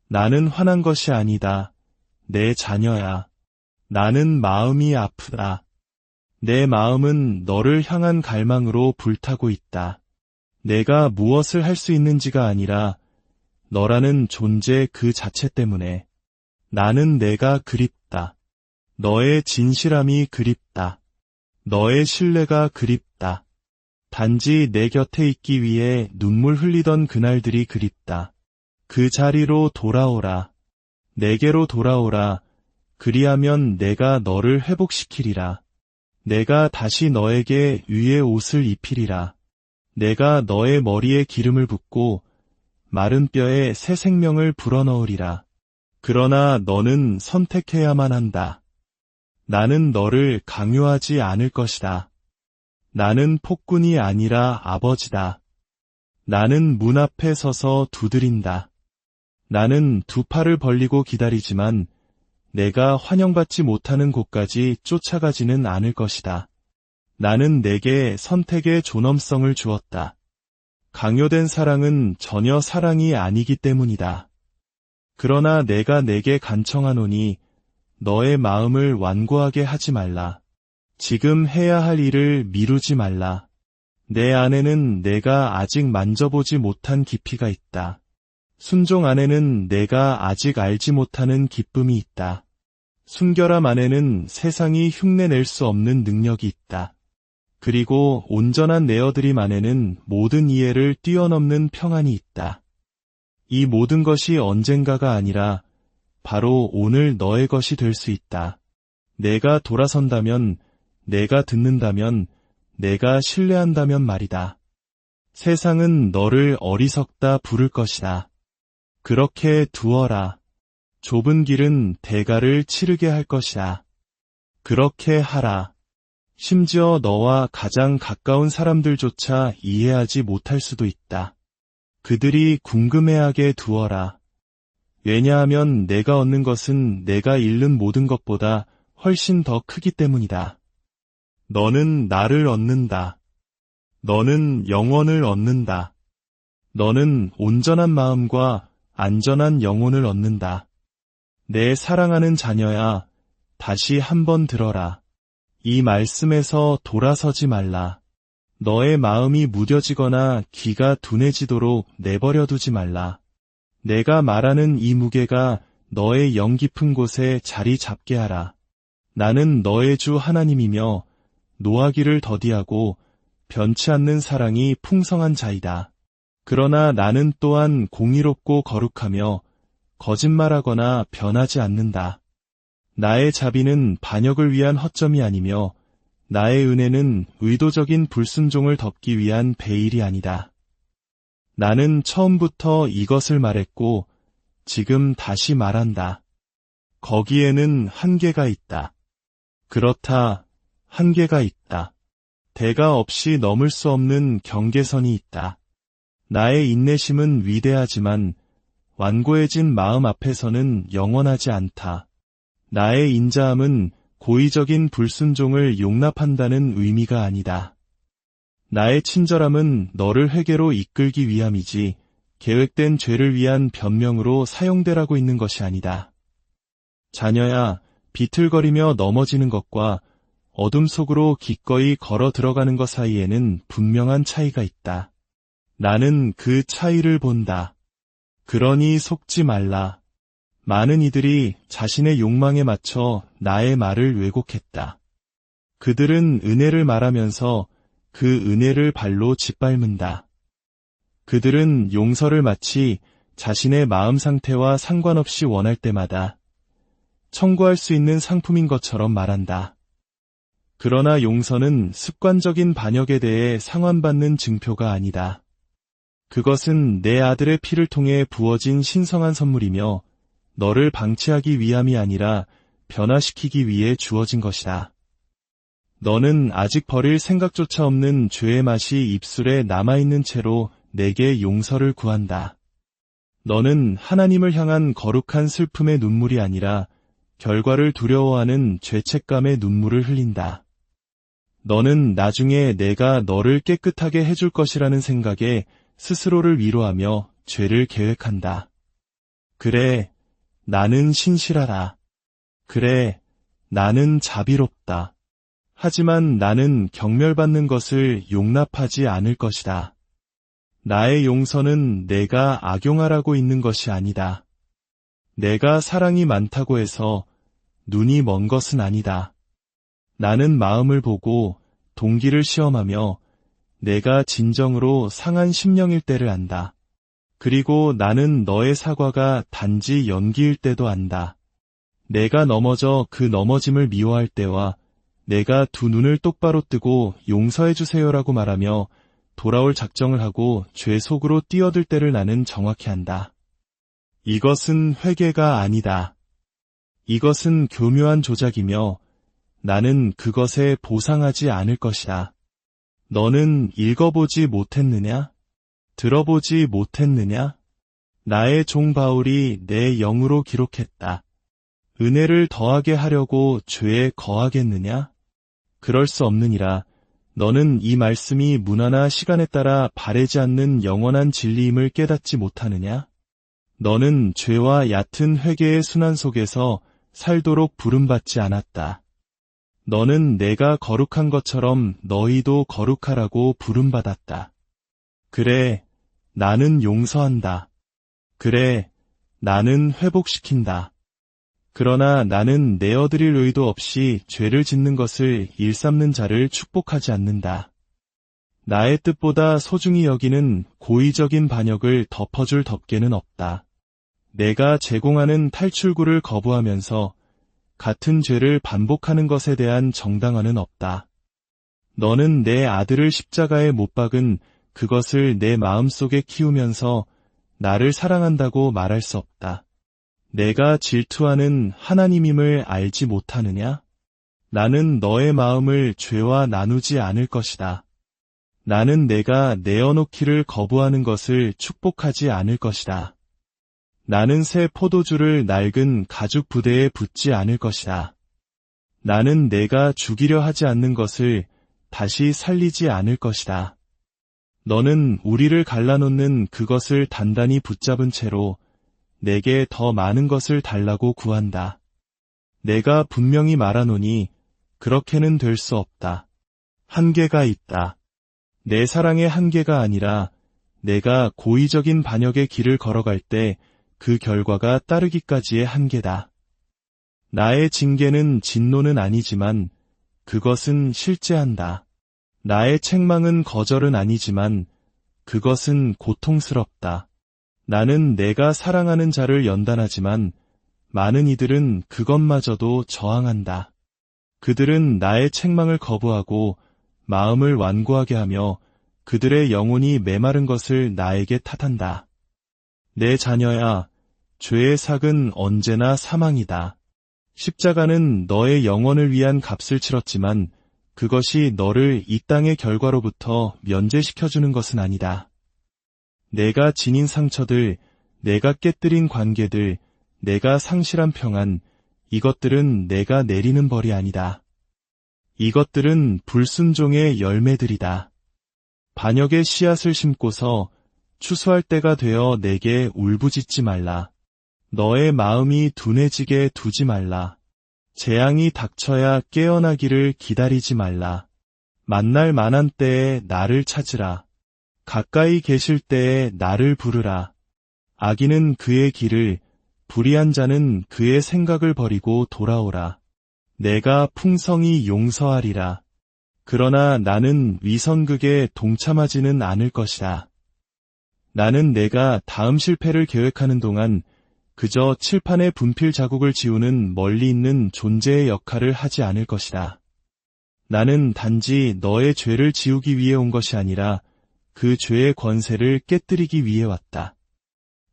나는 화난 것이 아니다. 내 자녀야. 나는 마음이 아프다. 내 마음은 너를 향한 갈망으로 불타고 있다. 내가 무엇을 할 수 있는지가 아니라 너라는 존재 그 자체 때문에 나는 내가 그립다. 너의 진실함이 그립다. 너의 신뢰가 그립다. 단지 내 곁에 있기 위해 눈물 흘리던 그날들이 그립다. 그 자리로 돌아오라. 내게로 돌아오라. 그리하면 내가 너를 회복시키리라. 내가 다시 너에게 위의 옷을 입히리라. 내가 너의 머리에 기름을 붓고 마른 뼈에 새 생명을 불어넣으리라. 그러나 너는 선택해야만 한다. 나는 너를 강요하지 않을 것이다. 나는 폭군이 아니라 아버지다. 나는 문 앞에 서서 두드린다. 나는 두 팔을 벌리고 기다리지만 내가 환영받지 못하는 곳까지 쫓아가지는 않을 것이다. 나는 내게 선택의 존엄성을 주었다. 강요된 사랑은 전혀 사랑이 아니기 때문이다. 그러나 내가 내게 간청하노니 너의 마음을 완고하게 하지 말라. 지금 해야 할 일을 미루지 말라. 내 안에는 내가 아직 만져보지 못한 깊이가 있다. 순종 안에는 내가 아직 알지 못하는 기쁨이 있다. 순결함 안에는 세상이 흉내낼 수 없는 능력이 있다. 그리고 온전한 내어드림 안에는 모든 이해를 뛰어넘는 평안이 있다. 이 모든 것이 언젠가가 아니라 바로 오늘 너의 것이 될 수 있다. 내가 돌아선다면, 내가 듣는다면, 내가 신뢰한다면 말이다. 세상은 너를 어리석다 부를 것이다. 그렇게 두어라. 좁은 길은 대가를 치르게 할 것이다. 그렇게 하라. 심지어 너와 가장 가까운 사람들조차 이해하지 못할 수도 있다. 그들이 궁금해하게 두어라. 왜냐하면 내가 얻는 것은 내가 잃는 모든 것보다 훨씬 더 크기 때문이다. 너는 나를 얻는다. 너는 영원을 얻는다. 너는 온전한 마음과 안전한 영혼을 얻는다. 내 사랑하는 자녀야, 다시 한번 들어라. 이 말씀에서 돌아서지 말라. 너의 마음이 무뎌지거나 귀가 둔해지도록 내버려 두지 말라. 내가 말하는 이 무게가 너의 영 깊은 곳에 자리 잡게 하라. 나는 너의 주 하나님이며 노하기를 더디하고 변치 않는 사랑이 풍성한 자이다. 그러나 나는 또한 공의롭고 거룩하며 거짓말하거나 변하지 않는다. 나의 자비는 반역을 위한 허점이 아니며 나의 은혜는 의도적인 불순종을 덮기 위한 베일이 아니다. 나는 처음부터 이것을 말했고 지금 다시 말한다. 거기에는 한계가 있다. 그렇다, 한계가 있다. 대가 없이 넘을 수 없는 경계선이 있다. 나의 인내심은 위대하지만 완고해진 마음 앞에서는 영원하지 않다. 나의 인자함은 고의적인 불순종을 용납한다는 의미가 아니다. 나의 친절함은 너를 회개로 이끌기 위함이지 계획된 죄를 위한 변명으로 사용되라고 있는 것이 아니다. 자녀야, 비틀거리며 넘어지는 것과 어둠 속으로 기꺼이 걸어 들어가는 것 사이에는 분명한 차이가 있다. 나는 그 차이를 본다. 그러니 속지 말라. 많은 이들이 자신의 욕망에 맞춰 나의 말을 왜곡했다. 그들은 은혜를 말하면서 그 은혜를 발로 짓밟는다. 그들은 용서를 마치 자신의 마음 상태와 상관없이 원할 때마다 청구할 수 있는 상품인 것처럼 말한다. 그러나 용서는 습관적인 반역에 대해 상환받는 증표가 아니다. 그것은 내 아들의 피를 통해 부어진 신성한 선물이며 너를 방치하기 위함이 아니라 변화시키기 위해 주어진 것이다. 너는 아직 버릴 생각조차 없는 죄의 맛이 입술에 남아있는 채로 내게 용서를 구한다. 너는 하나님을 향한 거룩한 슬픔의 눈물이 아니라 결과를 두려워하는 죄책감의 눈물을 흘린다. 너는 나중에 내가 너를 깨끗하게 해줄 것이라는 생각에 스스로를 위로하며 죄를 계획한다. 그래, 나는 신실하라. 그래, 나는 자비롭다. 하지만 나는 경멸받는 것을 용납하지 않을 것이다. 나의 용서는 내가 악용하라고 있는 것이 아니다. 내가 사랑이 많다고 해서 눈이 먼 것은 아니다. 나는 마음을 보고 동기를 시험하며 내가 진정으로 상한 심령일 때를 안다. 그리고 나는 너의 사과가 단지 연기일 때도 안다. 내가 넘어져 그 넘어짐을 미워할 때와 내가 두 눈을 똑바로 뜨고 용서해 주세요라고 말하며 돌아올 작정을 하고 죄 속으로 뛰어들 때를 나는 정확히 안다. 이것은 회개가 아니다. 이것은 교묘한 조작이며 나는 그것에 보상하지 않을 것이다. 너는 읽어보지 못했느냐? 들어보지 못했느냐? 나의 종 바울이 내 영으로 기록했다. 은혜를 더하게 하려고 죄에 거하겠느냐? 그럴 수 없느니라. 너는 이 말씀이 문화나 시간에 따라 바래지 않는 영원한 진리임을 깨닫지 못하느냐? 너는 죄와 얕은 회개의 순환 속에서 살도록 부름받지 않았다. 너는 내가 거룩한 것처럼 너희도 거룩하라고 부름받았다. 그래, 나는 용서한다. 그래, 나는 회복시킨다. 그러나 나는 내어드릴 의도 없이 죄를 짓는 것을 일삼는 자를 축복하지 않는다. 나의 뜻보다 소중히 여기는 고의적인 반역을 덮어줄 덮개는 없다. 내가 제공하는 탈출구를 거부하면서 같은 죄를 반복하는 것에 대한 정당화는 없다. 너는 내 아들을 십자가에 못 박은 그것을 내 마음속에 키우면서 나를 사랑한다고 말할 수 없다. 내가 질투하는 하나님임을 알지 못하느냐? 나는 너의 마음을 죄와 나누지 않을 것이다. 나는 내가 내어놓기를 거부하는 것을 축복하지 않을 것이다. 나는 새 포도주를 낡은 가죽 부대에 붓지 않을 것이다. 나는 내가 죽이려 하지 않는 것을 다시 살리지 않을 것이다. 너는 우리를 갈라놓는 그것을 단단히 붙잡은 채로 내게 더 많은 것을 달라고 구한다. 내가 분명히 말하노니 그렇게는 될 수 없다. 한계가 있다. 내 사랑의 한계가 아니라 내가 고의적인 반역의 길을 걸어갈 때 그 결과가 따르기까지의 한계다. 나의 징계는 진노는 아니지만 그것은 실제한다. 나의 책망은 거절은 아니지만 그것은 고통스럽다. 나는 내가 사랑하는 자를 연단하지만 많은 이들은 그것마저도 저항한다. 그들은 나의 책망을 거부하고 마음을 완고하게 하며 그들의 영혼이 메마른 것을 나에게 탓한다. 내 자녀야, 죄의 삭은 언제나 사망이다. 십자가는 너의 영혼을 위한 값을 치렀지만 그것이 너를 이 땅의 결과로부터 면제시켜주는 것은 아니다. 내가 지닌 상처들, 내가 깨뜨린 관계들, 내가 상실한 평안, 이것들은 내가 내리는 벌이 아니다. 이것들은 불순종의 열매들이다. 반역의 씨앗을 심고서 추수할 때가 되어 내게 울부짖지 말라. 너의 마음이 둔해지게 두지 말라. 재앙이 닥쳐야 깨어나기를 기다리지 말라. 만날 만한 때에 나를 찾으라. 가까이 계실 때에 나를 부르라. 악인은 그의 길을, 불의한 자는 그의 생각을 버리고 돌아오라. 내가 풍성히 용서하리라. 그러나 나는 위선극에 동참하지는 않을 것이다. 나는 내가 다음 실패를 계획하는 동안 그저 칠판에 분필 자국을 지우는 멀리 있는 존재의 역할을 하지 않을 것이다. 나는 단지 너의 죄를 지우기 위해 온 것이 아니라 그 죄의 권세를 깨뜨리기 위해 왔다.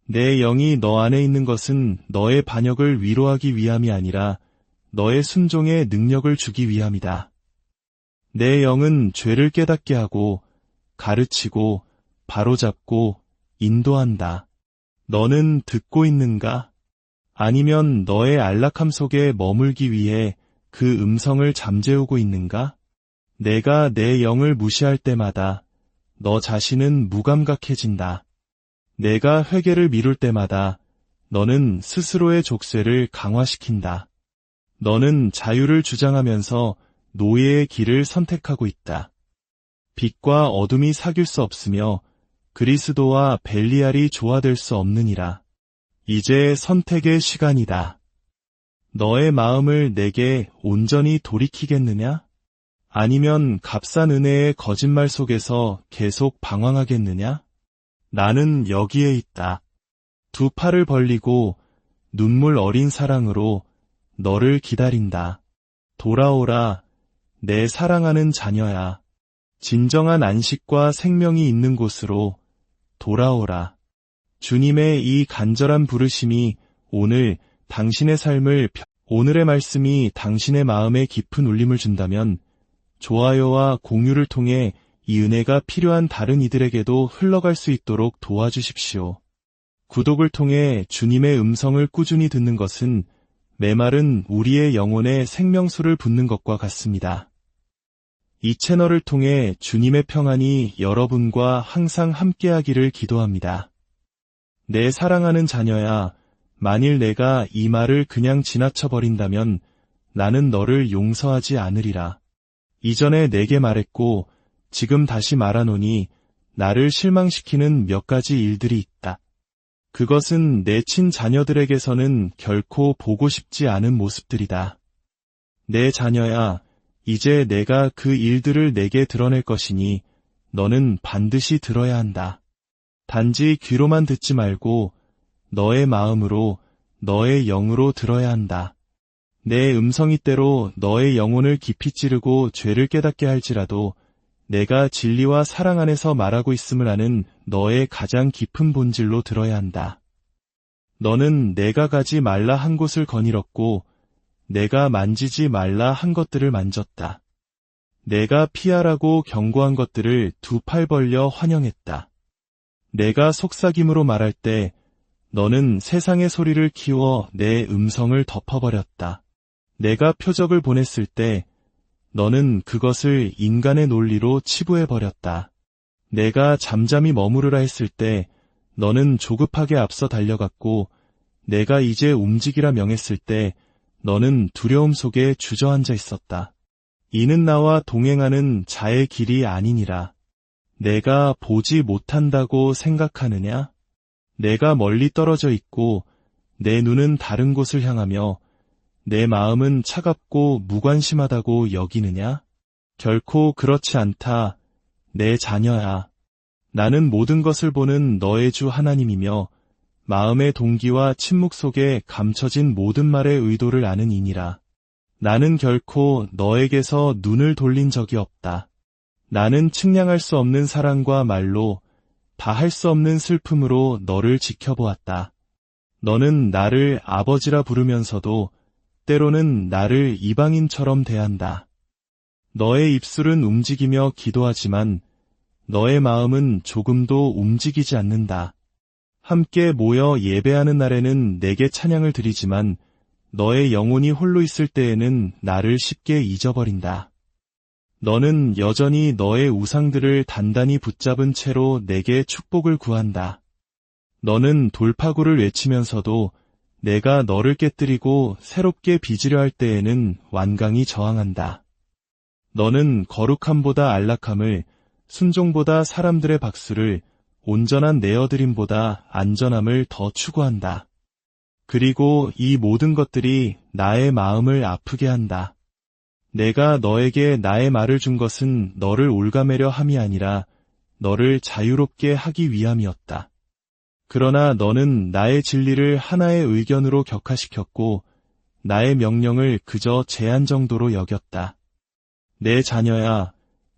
내 영이 너 안에 있는 것은 너의 반역을 위로하기 위함이 아니라 너의 순종의 능력을 주기 위함이다. 내 영은 죄를 깨닫게 하고 가르치고 바로잡고 인도한다. 너는 듣고 있는가? 아니면 너의 안락함 속에 머물기 위해 그 음성을 잠재우고 있는가? 내가 내 영을 무시할 때마다 너 자신은 무감각해진다. 내가 회개를 미룰 때마다 너는 스스로의 족쇄를 강화시킨다. 너는 자유를 주장하면서 노예의 길을 선택하고 있다. 빛과 어둠이 사귈 수 없으며 그리스도와 벨리알이 조화될 수 없느니라. 이제 선택의 시간이다. 너의 마음을 내게 온전히 돌이키겠느냐? 아니면 값싼 은혜의 거짓말 속에서 계속 방황하겠느냐? 나는 여기에 있다. 두 팔을 벌리고 눈물 어린 사랑으로 너를 기다린다. 돌아오라, 내 사랑하는 자녀야. 진정한 안식과 생명이 있는 곳으로 돌아오라. 주님의 이 간절한 부르심이 오늘 당신의 삶을, 오늘의 말씀이 당신의 마음에 깊은 울림을 준다면 좋아요와 공유를 통해 이 은혜가 필요한 다른 이들에게도 흘러갈 수 있도록 도와주십시오. 구독을 통해 주님의 음성을 꾸준히 듣는 것은 메마른 우리의 영혼에 생명수를 붓는 것과 같습니다. 이 채널을 통해 주님의 평안이 여러분과 항상 함께하기를 기도합니다. 내 사랑하는 자녀야, 만일 내가 이 말을 그냥 지나쳐버린다면 나는 너를 용서하지 않으리라. 이전에 내게 말했고 지금 다시 말하노니 나를 실망시키는 몇 가지 일들이 있다. 그것은 내 친자녀들에게서는 결코 보고 싶지 않은 모습들이다. 내 자녀야, 이제 내가 그 일들을 내게 드러낼 것이니 너는 반드시 들어야 한다. 단지 귀로만 듣지 말고 너의 마음으로, 너의 영으로 들어야 한다. 내 음성이 때로 너의 영혼을 깊이 찌르고 죄를 깨닫게 할지라도 내가 진리와 사랑 안에서 말하고 있음을 아는 너의 가장 깊은 본질로 들어야 한다. 너는 내가 가지 말라 한 곳을 거닐었고 내가 만지지 말라 한 것들을 만졌다. 내가 피하라고 경고한 것들을 두 팔 벌려 환영했다. 내가 속삭임으로 말할 때 너는 세상의 소리를 키워 내 음성을 덮어버렸다. 내가 표적을 보냈을 때 너는 그것을 인간의 논리로 치부해버렸다. 내가 잠잠히 머무르라 했을 때 너는 조급하게 앞서 달려갔고 내가 이제 움직이라 명했을 때 너는 두려움 속에 주저앉아 있었다. 이는 나와 동행하는 자의 길이 아니니라. 내가 보지 못한다고 생각하느냐? 내가 멀리 떨어져 있고 내 눈은 다른 곳을 향하며 내 마음은 차갑고 무관심하다고 여기느냐? 결코 그렇지 않다. 내 자녀야. 나는 모든 것을 보는 너의 주 하나님이며 마음의 동기와 침묵 속에 감춰진 모든 말의 의도를 아는 이니라. 나는 결코 너에게서 눈을 돌린 적이 없다. 나는 측량할 수 없는 사랑과 말로 다 할 수 없는 슬픔으로 너를 지켜보았다. 너는 나를 아버지라 부르면서도 때로는 나를 이방인처럼 대한다. 너의 입술은 움직이며 기도하지만 너의 마음은 조금도 움직이지 않는다. 함께 모여 예배하는 날에는 내게 찬양을 드리지만 너의 영혼이 홀로 있을 때에는 나를 쉽게 잊어버린다. 너는 여전히 너의 우상들을 단단히 붙잡은 채로 내게 축복을 구한다. 너는 돌파구를 외치면서도 내가 너를 깨뜨리고 새롭게 빚으려 할 때에는 완강히 저항한다. 너는 거룩함보다 안락함을, 순종보다 사람들의 박수를, 온전한 내어드림보다 안전함을 더 추구한다. 그리고 이 모든 것들이 나의 마음을 아프게 한다. 내가 너에게 나의 말을 준 것은 너를 올가매려 함이 아니라 너를 자유롭게 하기 위함이었다. 그러나 너는 나의 진리를 하나의 의견으로 격화시켰고 나의 명령을 그저 제한 정도로 여겼다. 내 자녀야,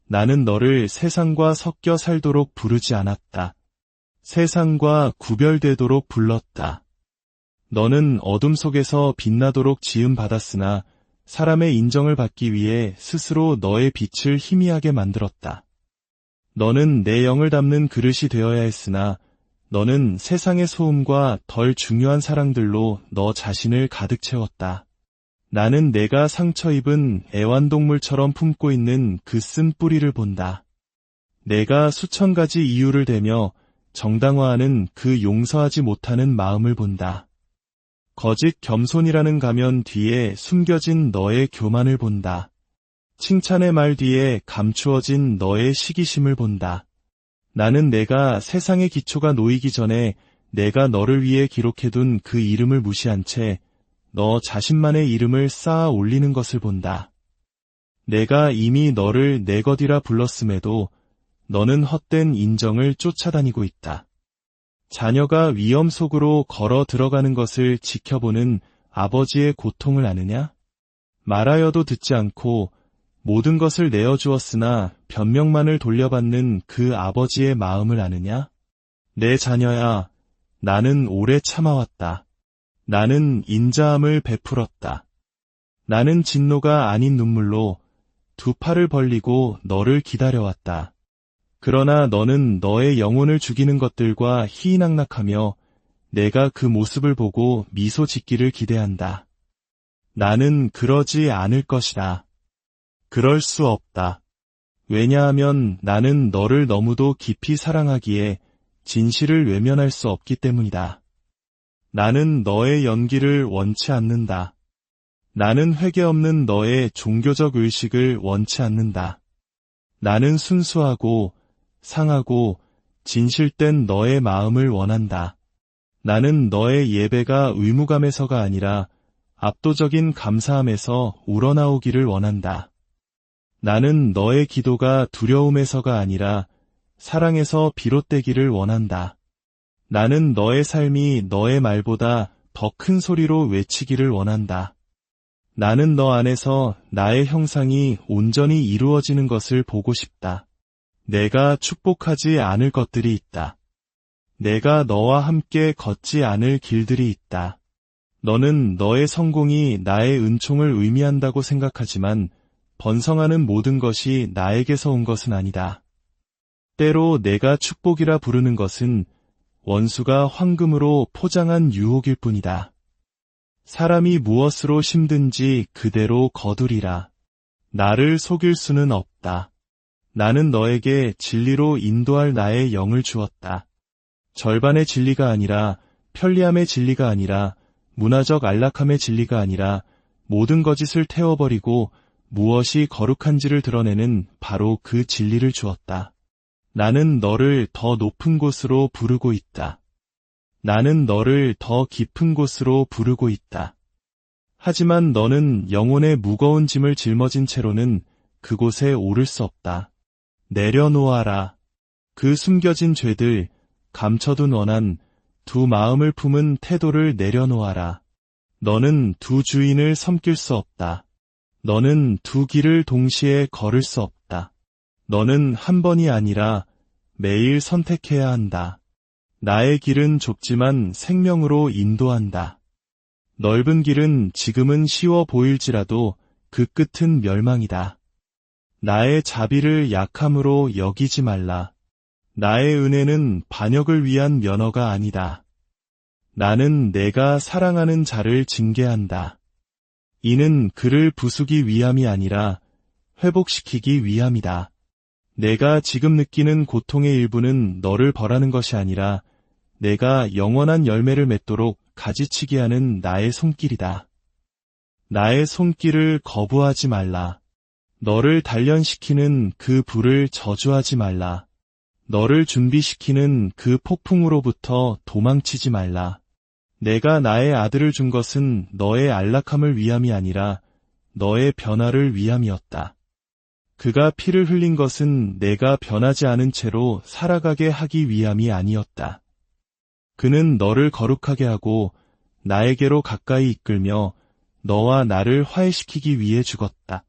나는 너를 세상과 섞여 살도록 부르지 않았다. 세상과 구별되도록 불렀다. 너는 어둠 속에서 빛나도록 지음받았으나 사람의 인정을 받기 위해 스스로 너의 빛을 희미하게 만들었다. 너는 내 영을 담는 그릇이 되어야 했으나 너는 세상의 소음과 덜 중요한 사랑들로 너 자신을 가득 채웠다. 나는 내가 상처 입은 애완동물처럼 품고 있는 그 쓴 뿌리를 본다. 내가 수천 가지 이유를 대며 정당화하는 그 용서하지 못하는 마음을 본다. 거짓 겸손이라는 가면 뒤에 숨겨진 너의 교만을 본다. 칭찬의 말 뒤에 감추어진 너의 시기심을 본다. 나는 내가 세상의 기초가 놓이기 전에 내가 너를 위해 기록해둔 그 이름을 무시한 채 너 자신만의 이름을 쌓아 올리는 것을 본다. 내가 이미 너를 내 것이라 불렀음에도 너는 헛된 인정을 쫓아다니고 있다. 자녀가 위험 속으로 걸어 들어가는 것을 지켜보는 아버지의 고통을 아느냐? 말하여도 듣지 않고 모든 것을 내어주었으나 변명만을 돌려받는 그 아버지의 마음을 아느냐? 내 자녀야, 나는 오래 참아왔다. 나는 인자함을 베풀었다. 나는 진노가 아닌 눈물로 두 팔을 벌리고 너를 기다려왔다. 그러나 너는 너의 영혼을 죽이는 것들과 희희낙낙하며 내가 그 모습을 보고 미소 짓기를 기대한다. 나는 그러지 않을 것이다. 그럴 수 없다. 왜냐하면 나는 너를 너무도 깊이 사랑하기에 진실을 외면할 수 없기 때문이다. 나는 너의 연기를 원치 않는다. 나는 회개 없는 너의 종교적 의식을 원치 않는다. 나는 순수하고 상하고 진실된 너의 마음을 원한다. 나는 너의 예배가 의무감에서가 아니라 압도적인 감사함에서 우러나오기를 원한다. 나는 너의 기도가 두려움에서가 아니라 사랑에서 비롯되기를 원한다. 나는 너의 삶이 너의 말보다 더 큰 소리로 외치기를 원한다. 나는 너 안에서 나의 형상이 온전히 이루어지는 것을 보고 싶다. 내가 축복하지 않을 것들이 있다. 내가 너와 함께 걷지 않을 길들이 있다. 너는 너의 성공이 나의 은총을 의미한다고 생각하지만 번성하는 모든 것이 나에게서 온 것은 아니다. 때로 내가 축복이라 부르는 것은 원수가 황금으로 포장한 유혹일 뿐이다. 사람이 무엇으로 힘든지 그대로 거두리라. 나를 속일 수는 없다. 나는 너에게 진리로 인도할 나의 영을 주었다. 절반의 진리가 아니라 편리함의 진리가 아니라 문화적 안락함의 진리가 아니라 모든 거짓을 태워버리고 무엇이 거룩한지를 드러내는 바로 그 진리를 주었다. 나는 너를 더 높은 곳으로 부르고 있다. 나는 너를 더 깊은 곳으로 부르고 있다. 하지만 너는 영혼의 무거운 짐을 짊어진 채로는 그곳에 오를 수 없다. 내려놓아라. 그 숨겨진 죄들, 감춰둔 원한, 두 마음을 품은 태도를 내려놓아라. 너는 두 주인을 섬길 수 없다. 너는 두 길을 동시에 걸을 수 없다. 너는 한 번이 아니라 매일 선택해야 한다. 나의 길은 좁지만 생명으로 인도한다. 넓은 길은 지금은 쉬워 보일지라도 그 끝은 멸망이다. 나의 자비를 약함으로 여기지 말라. 나의 은혜는 반역을 위한 면허가 아니다. 나는 내가 사랑하는 자를 징계한다. 이는 그를 부수기 위함이 아니라 회복시키기 위함이다. 내가 지금 느끼는 고통의 일부는 너를 벌하는 것이 아니라 내가 영원한 열매를 맺도록 가지치게 하는 나의 손길이다. 나의 손길을 거부하지 말라. 너를 단련시키는 그 불을 저주하지 말라. 너를 준비시키는 그 폭풍으로부터 도망치지 말라. 내가 나의 아들을 준 것은 너의 안락함을 위함이 아니라 너의 변화를 위함이었다. 그가 피를 흘린 것은 내가 변하지 않은 채로 살아가게 하기 위함이 아니었다. 그는 너를 거룩하게 하고 나에게로 가까이 이끌며 너와 나를 화해시키기 위해 죽었다.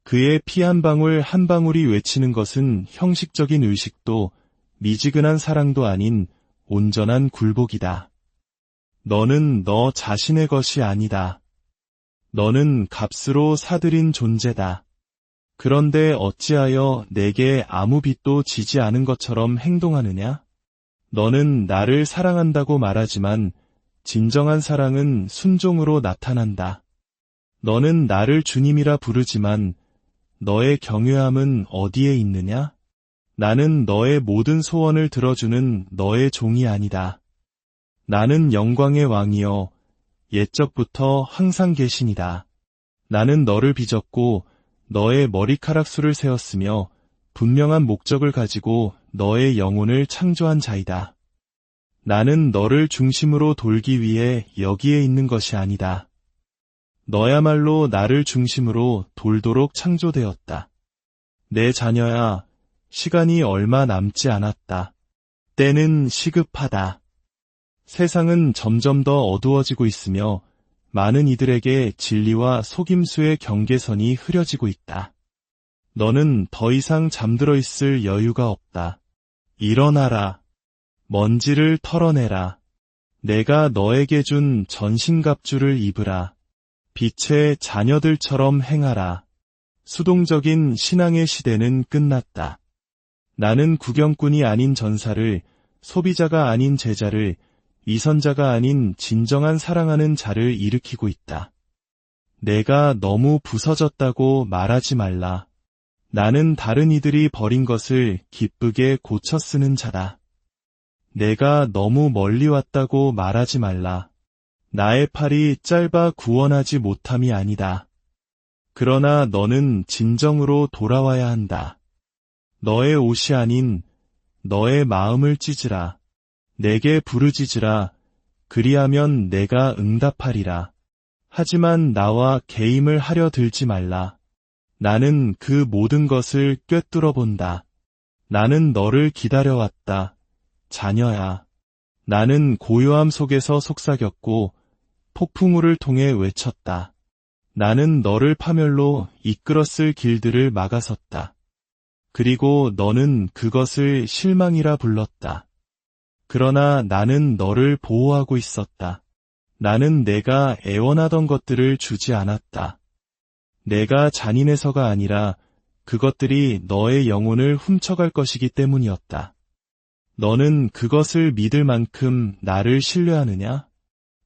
그의 피 한 방울 한 방울이 외치는 것은 형식적인 의식도 미지근한 사랑도 아닌 온전한 굴복이다. 너는 너 자신의 것이 아니다. 너는 값으로 사들인 존재다. 그런데 어찌하여 내게 아무 빚도 지지 않은 것처럼 행동하느냐? 너는 나를 사랑한다고 말하지만 진정한 사랑은 순종으로 나타난다. 너는 나를 주님이라 부르지만 너의 경외함은 어디에 있느냐? 나는 너의 모든 소원을 들어주는 너의 종이 아니다. 나는 영광의 왕이여 옛적부터 항상 계시니다. 나는 너를 빚었고 너의 머리카락 수를 세었으며 분명한 목적을 가지고 너의 영혼을 창조한 자이다. 나는 너를 중심으로 돌기 위해 여기에 있는 것이 아니다. 너야말로 나를 중심으로 돌도록 창조되었다. 내 자녀야, 시간이 얼마 남지 않았다. 때는 시급하다. 세상은 점점 더 어두워지고 있으며 많은 이들에게 진리와 속임수의 경계선이 흐려지고 있다. 너는 더 이상 잠들어 있을 여유가 없다. 일어나라. 먼지를 털어내라. 내가 너에게 준 전신갑주를 입으라. 빛의 자녀들처럼 행하라. 수동적인 신앙의 시대는 끝났다. 나는 구경꾼이 아닌 전사를, 소비자가 아닌 제자를, 위선자가 아닌 진정한 사랑하는 자를 일으키고 있다. 내가 너무 부서졌다고 말하지 말라. 나는 다른 이들이 버린 것을 기쁘게 고쳐 쓰는 자다. 내가 너무 멀리 왔다고 말하지 말라. 나의 팔이 짧아 구원하지 못함이 아니다. 그러나 너는 진정으로 돌아와야 한다. 너의 옷이 아닌 너의 마음을 찢으라. 내게 부르짖으라. 그리하면 내가 응답하리라. 하지만 나와 계임을 하려 들지 말라. 나는 그 모든 것을 꿰뚫어 본다. 나는 너를 기다려왔다. 자녀야. 나는 고요함 속에서 속삭였고 폭풍우를 통해 외쳤다. 나는 너를 파멸로 이끌었을 길들을 막아섰다. 그리고 너는 그것을 실망이라 불렀다. 그러나 나는 너를 보호하고 있었다. 나는 내가 애원하던 것들을 주지 않았다. 내가 잔인해서가 아니라 그것들이 너의 영혼을 훔쳐갈 것이기 때문이었다. 너는 그것을 믿을 만큼 나를 신뢰하느냐?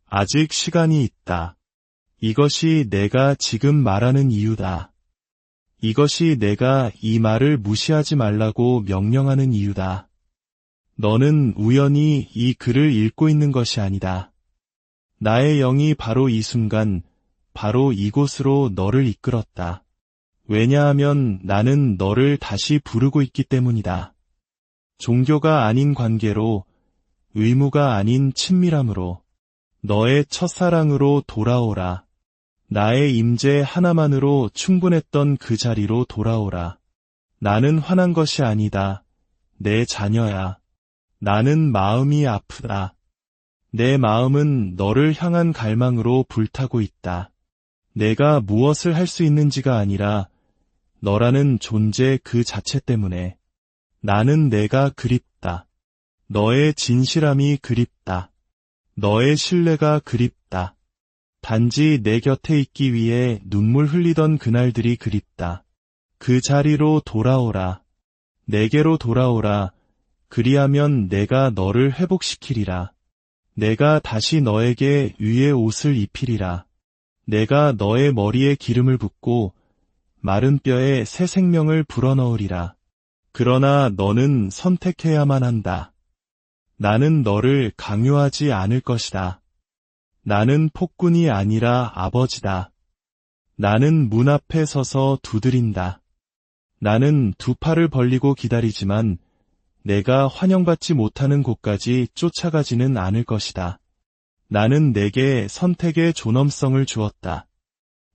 아직 시간이 있다. 이것이 내가 지금 말하는 이유다. 이것이 내가 이 말을 무시하지 말라고 명령하는 이유다. 너는 우연히 이 글을 읽고 있는 것이 아니다. 나의 영이 바로 이 순간, 바로 이곳으로 너를 이끌었다. 왜냐하면 나는 너를 다시 부르고 있기 때문이다. 종교가 아닌 관계로, 의무가 아닌 친밀함으로, 너의 첫사랑으로 돌아오라. 나의 임재 하나만으로 충분했던 그 자리로 돌아오라. 나는 화난 것이 아니다. 내 자녀야. 나는 마음이 아프다. 내 마음은 너를 향한 갈망으로 불타고 있다. 내가 무엇을 할 수 있는지가 아니라 너라는 존재 그 자체 때문에. 나는 내가 그립다. 너의 진실함이 그립다. 너의 신뢰가 그립다. 단지 내 곁에 있기 위해 눈물 흘리던 그날들이 그립다. 그 자리로 돌아오라. 내게로 돌아오라. 그리하면 내가 너를 회복시키리라. 내가 다시 너에게 위의 옷을 입히리라. 내가 너의 머리에 기름을 붓고 마른 뼈에 새 생명을 불어넣으리라. 그러나 너는 선택해야만 한다. 나는 너를 강요하지 않을 것이다. 나는 폭군이 아니라 아버지다. 나는 문 앞에 서서 두드린다. 나는 두 팔을 벌리고 기다리지만 내가 환영받지 못하는 곳까지 쫓아가지는 않을 것이다. 나는 내게 선택의 존엄성을 주었다.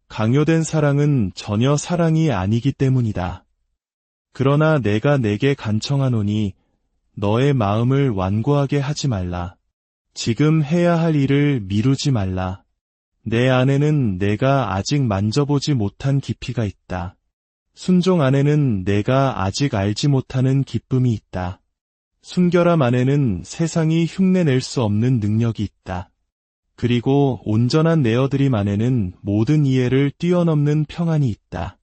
강요된 사랑은 전혀 사랑이 아니기 때문이다. 그러나 내가 내게 간청하노니 너의 마음을 완고하게 하지 말라. 지금 해야 할 일을 미루지 말라. 내 안에는 내가 아직 만져보지 못한 깊이가 있다. 순종 안에는 내가 아직 알지 못하는 기쁨이 있다. 순결함 안에는 세상이 흉내낼 수 없는 능력이 있다. 그리고 온전한 내어드림 안에는 모든 이해를 뛰어넘는 평안이 있다.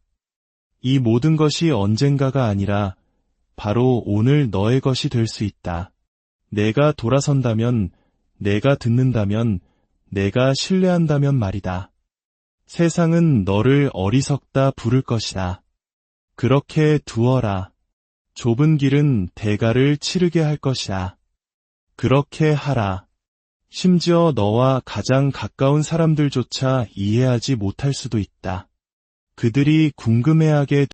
이 모든 것이 언젠가가 아니라 바로 오늘 너의 것이 될 수 있다. 내가 돌아선다면, 내가 듣는다면, 내가 신뢰한다면 말이다. 세상은 너를 어리석다 부를 것이다. 그렇게 두어라. 좁은 길은 대가를 치르게 할 것이다. 그렇게 하라. 심지어 너와 가장 가까운 사람들조차 이해하지 못할 수도 있다. 그들이 궁금해하게